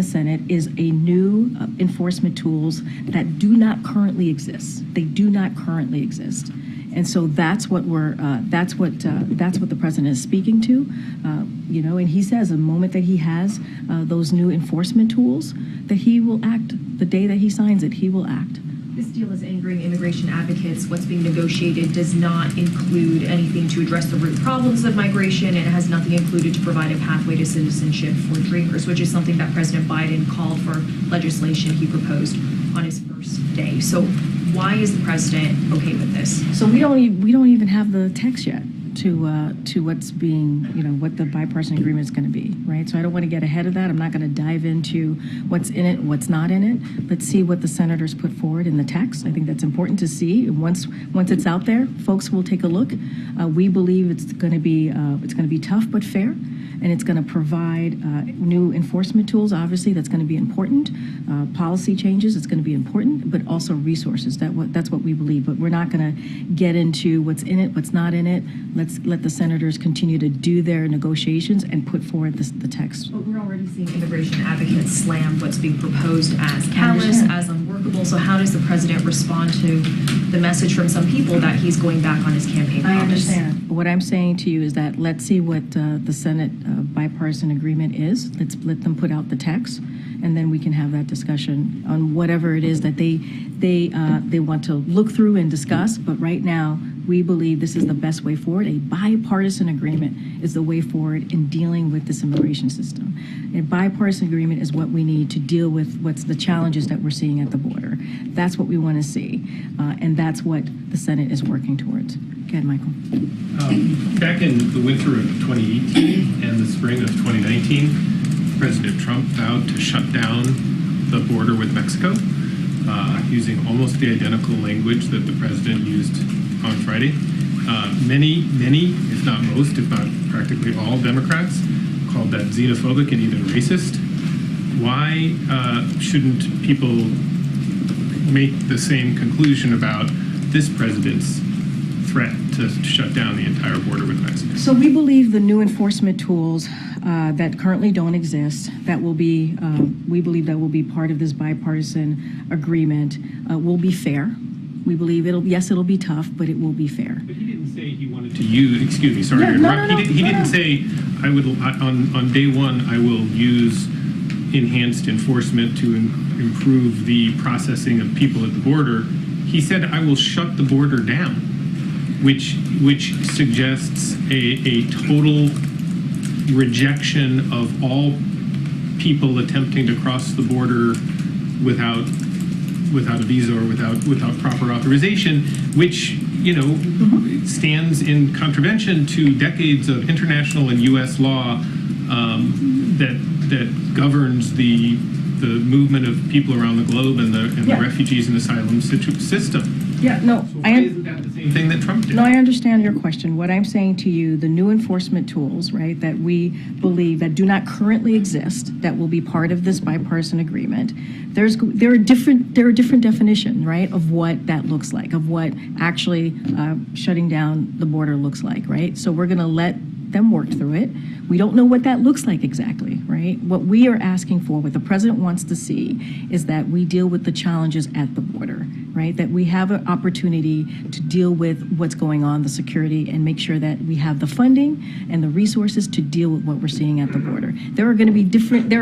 Senate is a new enforcement tools that do not currently exist. They do not currently exist. And so that's what the president is speaking to, and he says the moment that he has those new enforcement tools, that he will act. The day that he signs it, he will act. This deal is angering immigration advocates. What's being negotiated does not include anything to address the root problems of migration, and it has nothing included to provide a pathway to citizenship for Dreamers, which is something that President Biden called for legislation he proposed on his first day. So why is the president okay with this? So we don't even have the text yet to what's being, what the bipartisan agreement is going to be, right? So I don't want to get ahead of that. I'm not going to dive into what's in it, what's not in it. Let's see what the senators put forward in the text. I think that's important to see. Once it's out there, folks will take a look. We believe it's going to be tough but fair. And it's going to provide new enforcement tools, obviously, that's going to be important. Policy changes, it's going to be important, but also resources. That's what we believe. But we're not going to get into what's in it, what's not in it. Let's let the senators continue to do their negotiations and put forward the text. But we're already seeing immigration advocates slam what's being proposed as callous, as unworkable. So how does the president respond to the message from some people that he's going back on his campaign promise? I understand. What I'm saying to you is that let's see what the Senate bipartisan agreement is. Let's let them put out the text, and then we can have that discussion on whatever it is that they want to look through and discuss. But right now, we believe this is the best way forward. A bipartisan agreement is the way forward in dealing with this immigration system. A bipartisan agreement is what we need to deal with what's the challenges that we're seeing at the border. That's what we want to see, and that's what the Senate is working towards. Go ahead, Michael. Back in the winter of 2018 and the spring of 2019, President Trump vowed to shut down the border with Mexico, using almost the identical language that the president used on Friday. Many, if not most, if not practically all Democrats called that xenophobic and even racist. Why shouldn't people make the same conclusion about this president's threat to shut down the entire border with Mexico? So we believe the new enforcement tools that currently don't exist, that will be, we believe that will be part of this bipartisan agreement, will be fair. We believe it'll be tough, but it will be fair. But he didn't say he wanted to use, excuse me, sorry to interrupt. He didn't say, on day one, I will use enhanced enforcement to improve the processing of people at the border. He said, I will shut the border down, which suggests a total rejection of all people attempting to cross the border without without a visa or without proper authorization, which stands in contravention to decades of international and U.S. law that governs the movement of people around the globe and the refugees and asylum system. Yeah, no, So why isn't that the same thing that Trump did? No, I understand your question. What I'm saying to you, the new enforcement tools, right, that we believe that do not currently exist, that will be part of this bipartisan agreement, there are different definitions, right, of what that looks like, of what actually shutting down the border looks like, right? So we're going to let them work through it. We don't know what that looks like exactly, right? What we are asking for, what the president wants to see, is that we deal with the challenges at the border, right? That we have an opportunity to deal with what's going on, the security, and make sure that we have the funding and the resources to deal with what we're seeing at the border. There are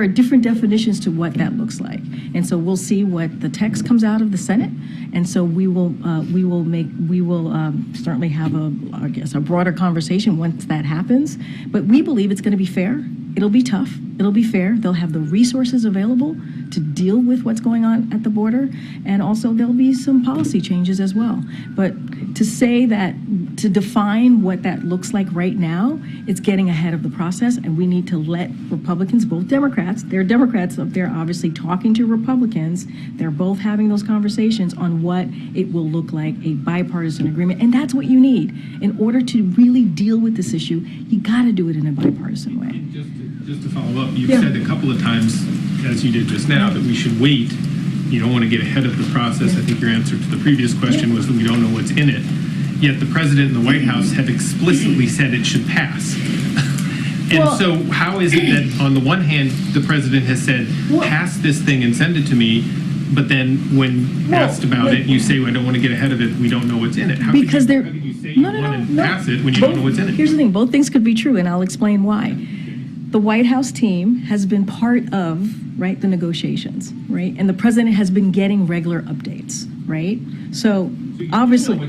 different definitions to what that looks like. And so we'll see what the text comes out of the Senate. And so we will certainly have a broader conversation once that happens. But we believe it's going to be fair. It'll be tough. It'll be fair. They'll have the resources available to deal with what's going on at the border. And also there'll be some policy changes as well. But to say that, to define what that looks like right now, it's getting ahead of the process. And we need to let Republicans, both Democrats, there are Democrats up there obviously talking to Republicans. They're both having those conversations on what it will look like, a bipartisan agreement. And that's what you need. In order to really deal with this issue, you got to do it in a bipartisan way. Just to follow up, you've said a couple of times, as you did just now, that we should wait. You don't want to get ahead of the process. I think your answer to the previous question was that we don't know what's in it. Yet the president and the White House have explicitly said it should pass. And so how is it that on the one hand, the president has said, pass this thing and send it to me, but then when asked about it, you say, well, I don't want to get ahead of it, we don't know what's in it. How could you say you want to pass it when you don't know what's in it? Here's the thing, both things could be true, and I'll explain why. The White House team has been part of, right, the negotiations, right? And the president has been getting regular updates, right? So obviously,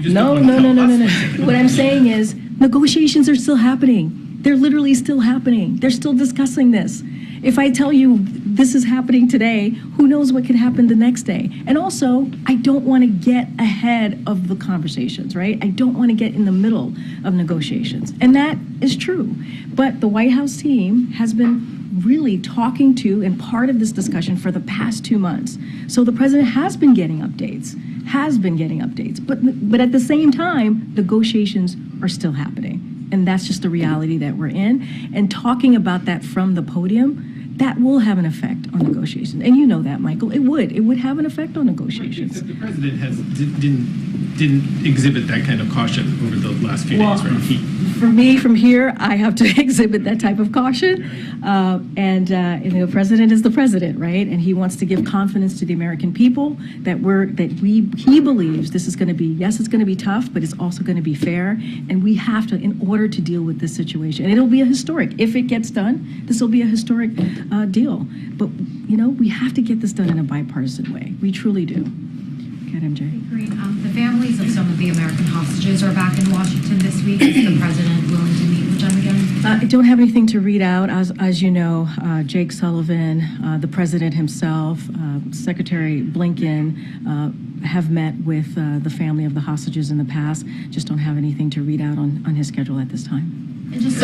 no. What I'm saying is negotiations are still happening. They're literally still happening. They're still discussing this. If I tell you this is happening today, who knows what could happen the next day? And also, I don't want to get ahead of the conversations, right? I don't want to get in the middle of negotiations. And that is true. But the White House team has been really talking to and part of this discussion for the past 2 months. So the president has been getting updates. But at the same time, negotiations are still happening. And that's just the reality that we're in. And talking about that from the podium, that will have an effect on negotiations. And you know that, Michael. It would have an effect on negotiations. The president didn't exhibit that kind of caution over the last few days, right? For me, from here, I have to exhibit that type of caution. And the president is the president, right? And he wants to give confidence to the American people that he believes this is going to be, yes, it's going to be tough, but it's also going to be fair. And we have to, in order to deal with this situation, and it'll be a historic, if it gets done, this will be a historic deal. But, we have to get this done in a bipartisan way. We truly do. Go ahead, MJ. The families of some of the American hostages are back in Washington this week. Is the president willing to meet with them again? I don't have anything to read out. As you know, Jake Sullivan, the president himself, Secretary Blinken have met with the family of the hostages in the past. Just don't have anything to read out on his schedule at this time. And just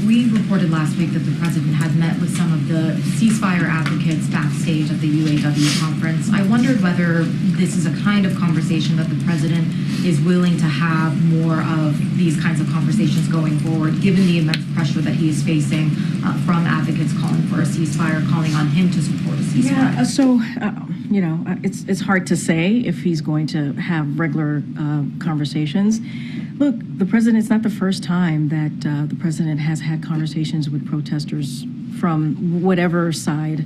we reported last week that the president had met with some of the ceasefire advocates backstage at the UAW conference. I wondered whether this is a kind of conversation that the president is willing to have more of these kinds of conversations going forward, given the immense pressure that he is facing from advocates calling for a ceasefire, calling on him to support a ceasefire. Yeah, so, it's hard to say if he's going to have regular conversations. Look, the president, it's not the first time that the president has had conversations with protesters from whatever side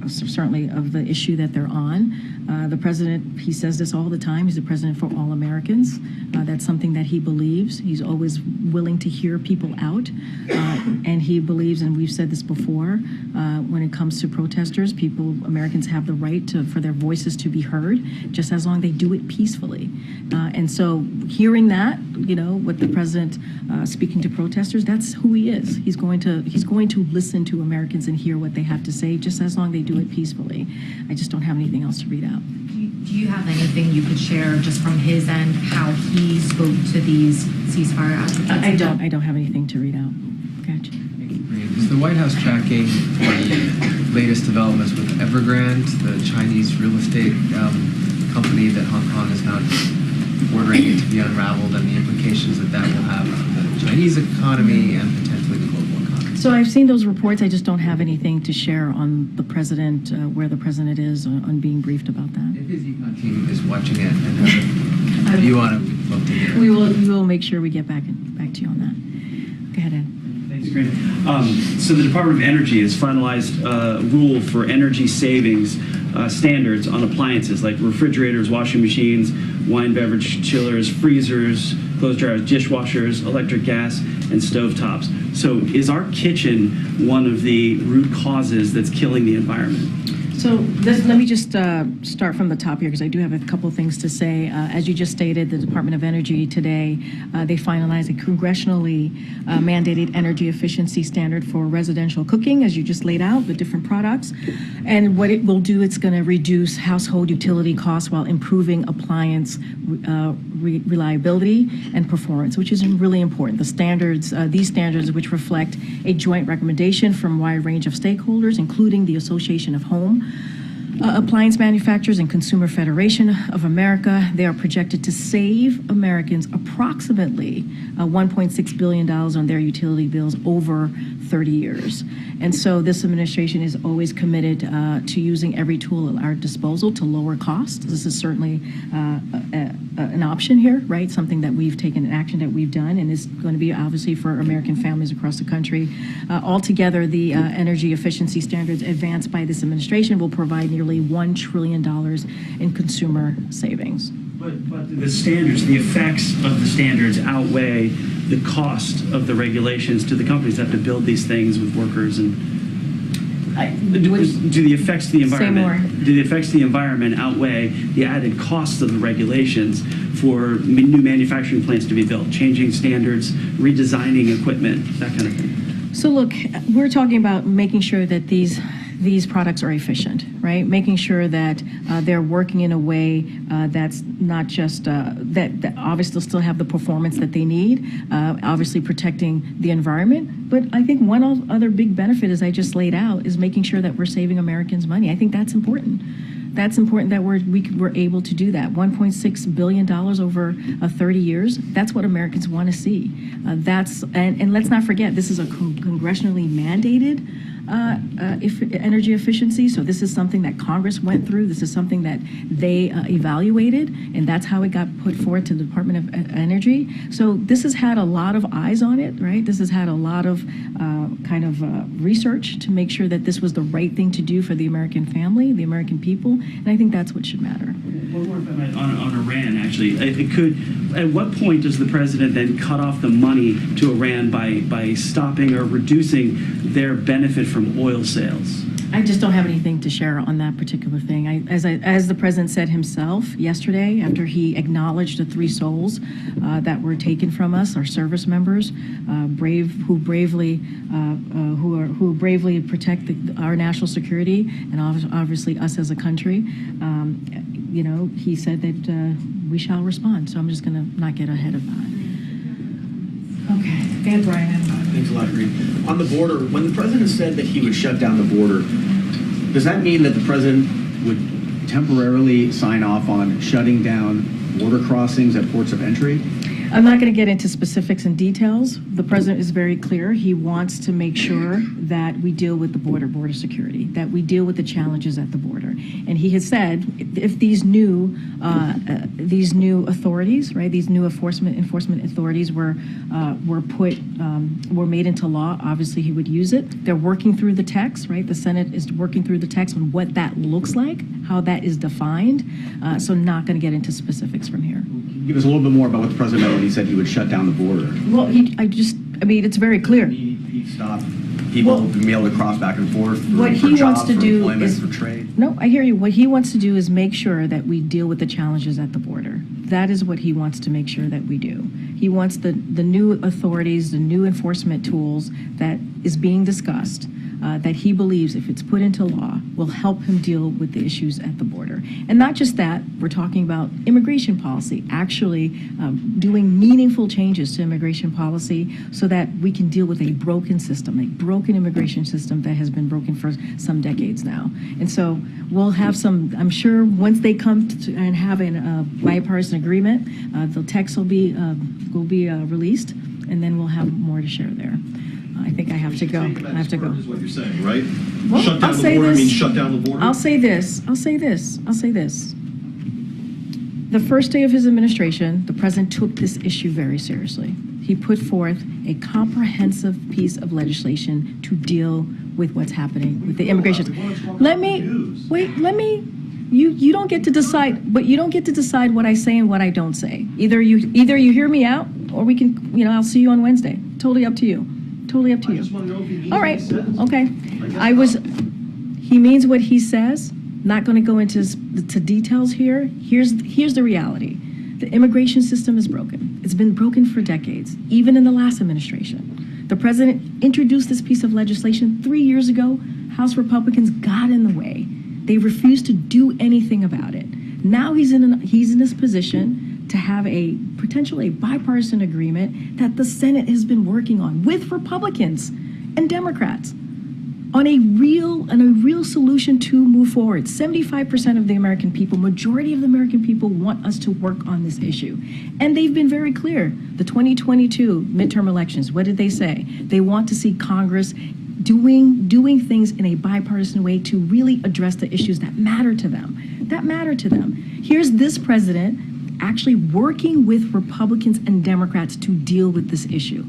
certainly of the issue that they're on. The president, he says this all the time, he's the president for all Americans. That's something that he believes. He's always willing to hear people out. And he believes, and we've said this before, when it comes to protesters, Americans have the right for their voices to be heard, just as long as they do it peacefully. And so hearing that, what the president speaking to protesters, that's who he is. He's going to listen to Americans and hear what they have to say, just as long as they do it peacefully. I just don't have anything else to read out. Do you have anything you could share just from his end, how he spoke to these ceasefire advocates? I don't have anything to read out. Gotcha. Is the White House tracking the latest developments with Evergrande, the Chinese real estate company that Hong Kong is now ordering it to be unraveled, and the implications that will have on the Chinese economy and potentially the global economy? So I've seen those reports. I just don't have anything to share on the president, where the president is on being briefed about that. If his econ team is watching it and has a view on it, we'd love to hear it. We will make sure we get back to you on that. Go ahead, Ed. Thanks, Karine. So the Department of Energy has finalized a rule for energy savings standards on appliances like refrigerators, washing machines, wine beverage chillers, freezers, clothes dryers, dishwashers, electric gas, and stovetops. So is our kitchen one of the root causes that's killing the environment? So let me just start from the top here, because I do have a couple things to say. As you just stated, the Department of Energy today, they finalized a congressionally mandated energy efficiency standard for residential cooking, as you just laid out, the different products. And what it will do, it's going to reduce household utility costs while improving appliance reliability and performance, which is really important. The standards, these standards, which reflect a joint recommendation from a wide range of stakeholders, including the Association of Home Appliance Manufacturers and Consumer Federation of America. They are projected to save Americans approximately $1.6 billion on their utility bills over 30 years. And so this administration is always committed to using every tool at our disposal to lower costs. This is certainly an option here, right? Something that we've taken, an action that we've done, and is going to be obviously for American families across the country. Altogether, the energy efficiency standards advanced by this administration will provide nearly $1 trillion in consumer savings. But the standards, the effects of the standards outweigh the cost of the regulations to the companies that have to build these things with workers. And do the effects of the environment? Do the effects of the environment outweigh the added costs of the regulations for new manufacturing plants to be built, changing standards, redesigning equipment, that kind of thing? So look, we're talking about making sure that these products are efficient, right? Making sure that they're working in a way that's not just, that obviously still have the performance that they need, obviously protecting the environment. But I think one other big benefit, as I just laid out, is making sure that we're saving Americans money. I think that's important. That's important that we're able to do that. $1.6 billion over 30 years. That's what Americans want to see. And let's not forget, this is a congressionally mandated energy efficiency. So this is something that Congress went through. This is something that they evaluated, and that's how it got put forward to the Department of Energy. So this has had a lot of eyes on it, right? This has had a lot of research to make sure that this was the right thing to do for the American family, the American people, and I think that's what should matter. One more comment on Iran, actually. At what point does the president then cut off the money to Iran by stopping or reducing their benefit from oil sales? I just don't have anything to share on that particular thing. As the president said himself yesterday, after he acknowledged the 3 souls that were taken from us, our service members, who bravely protect our national security and obviously us as a country. He said that we shall respond. So I'm just going to not get ahead of that. Okay, Dan Bryan. Thanks a lot, Karine. On the border, when the president said that he would shut down the border, does that mean that the president would temporarily sign off on shutting down border crossings at ports of entry? I'm not going to get into specifics and details. The president is very clear. He wants to make sure that we deal with the border security, that we deal with the challenges at the border. And he has said if these new authorities, right, these new enforcement authorities were made into law, obviously he would use it. They're working through the text, right? The Senate is working through the text on what that looks like, how that is defined. So not going to get into specifics from here. Give us a little bit more about what the president meant when he said he would shut down the border. Well, it's very clear. He'd stop people being able to cross back and forth for, What he jobs, wants to for do employment, is for trade. No, I hear you. What he wants to do is make sure that we deal with the challenges at the border. That is what he wants to make sure that we do. He wants the new authorities, the new enforcement tools that is being discussed, that he believes, if it's put into law, will help him deal with the issues at the border. And not just that, we're talking about immigration policy, actually doing meaningful changes to immigration policy so that we can deal with a broken system, a broken immigration system that has been broken for some decades now. And so we'll have some, I'm sure once they come to and have a bipartisan agreement, the text will be released, and then we'll have more to share there. I think I have to go. I have to go. Is what you're saying, right? Well, Shut down I'll the say border this. means shut down the border? I'll say this. The first day of his administration, the president took this issue very seriously. He put forth a comprehensive piece of legislation to deal with what's happening with the immigration. You don't get to decide, but you don't get to decide what I say and what I don't say. Either you hear me out, or we can, I'll see you on Wednesday. Totally up to you. Totally up to you. I just want to know if he means All right. what he says. Okay. He means what he says. Not going to go into details here. Here's the reality. The immigration system is broken. It's been broken for decades, even in the last administration. The president introduced this piece of legislation 3 years ago. House Republicans got in the way. They refused to do anything about it. Now he's in this position to have a bipartisan agreement that the Senate has been working on with Republicans and Democrats on a real solution to move forward. 75% of the American people, majority of the American people, want us to work on this issue. And they've been very clear. The 2022 midterm elections, what did they say? They want to see Congress doing things in a bipartisan way to really address the issues that matter to them. Here's this president actually working with Republicans and Democrats to deal with this issue.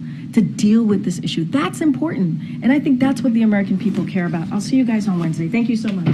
That's important. And I think that's what the American people care about. I'll see you guys on Wednesday. Thank you so much.